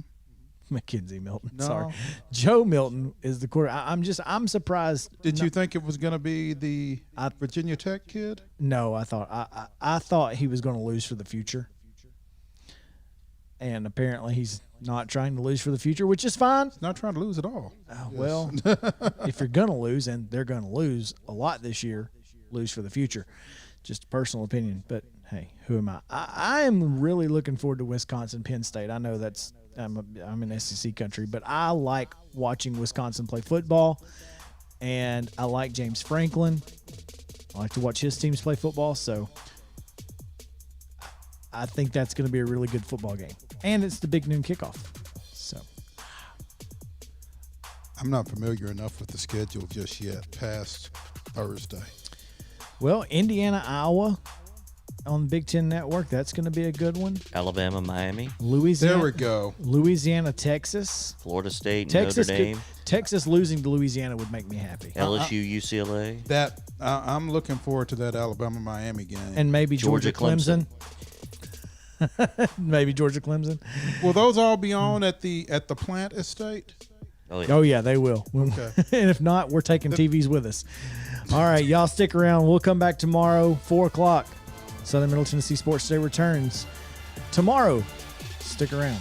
Mackenzie Milton. No. Sorry, Joe Milton is the quarter. I'm surprised. Did you think it was going to be the Virginia Tech kid? No, I thought he was going to lose for the future, and apparently he's not trying to lose for the future, which is fine. Not trying to lose at all. Well, if you're going to lose, and they're going to lose a lot this year, lose for the future. Just a personal opinion, but hey, who am I? I am really looking forward to Wisconsin Penn State. I know I'm in SEC country, but I like watching Wisconsin play football, and I like James Franklin. I like to watch his teams play football, so I think that's going to be a really good football game. And it's the big noon kickoff. So I'm not familiar enough with the schedule just yet past Thursday. well, Indiana, Iowa on the Big Ten Network. That's going to be a good one. Alabama, Miami, Louisiana. There we go. Louisiana, Texas. Florida State, Texas. Notre Dame, Texas losing to Louisiana would make me happy. LSU, UCLA. That I'm looking forward to that Alabama-Miami game. And maybe Georgia Georgia, Clemson. Maybe Georgia Clemson. Will those all be on at the Plant Estate? Oh, yeah. Oh, yeah, they will. Okay. And if not, we're taking TVs with us. All right, y'all stick around. We'll come back tomorrow, 4 o'clock. Southern Middle Tennessee Sports Day returns tomorrow. Stick around.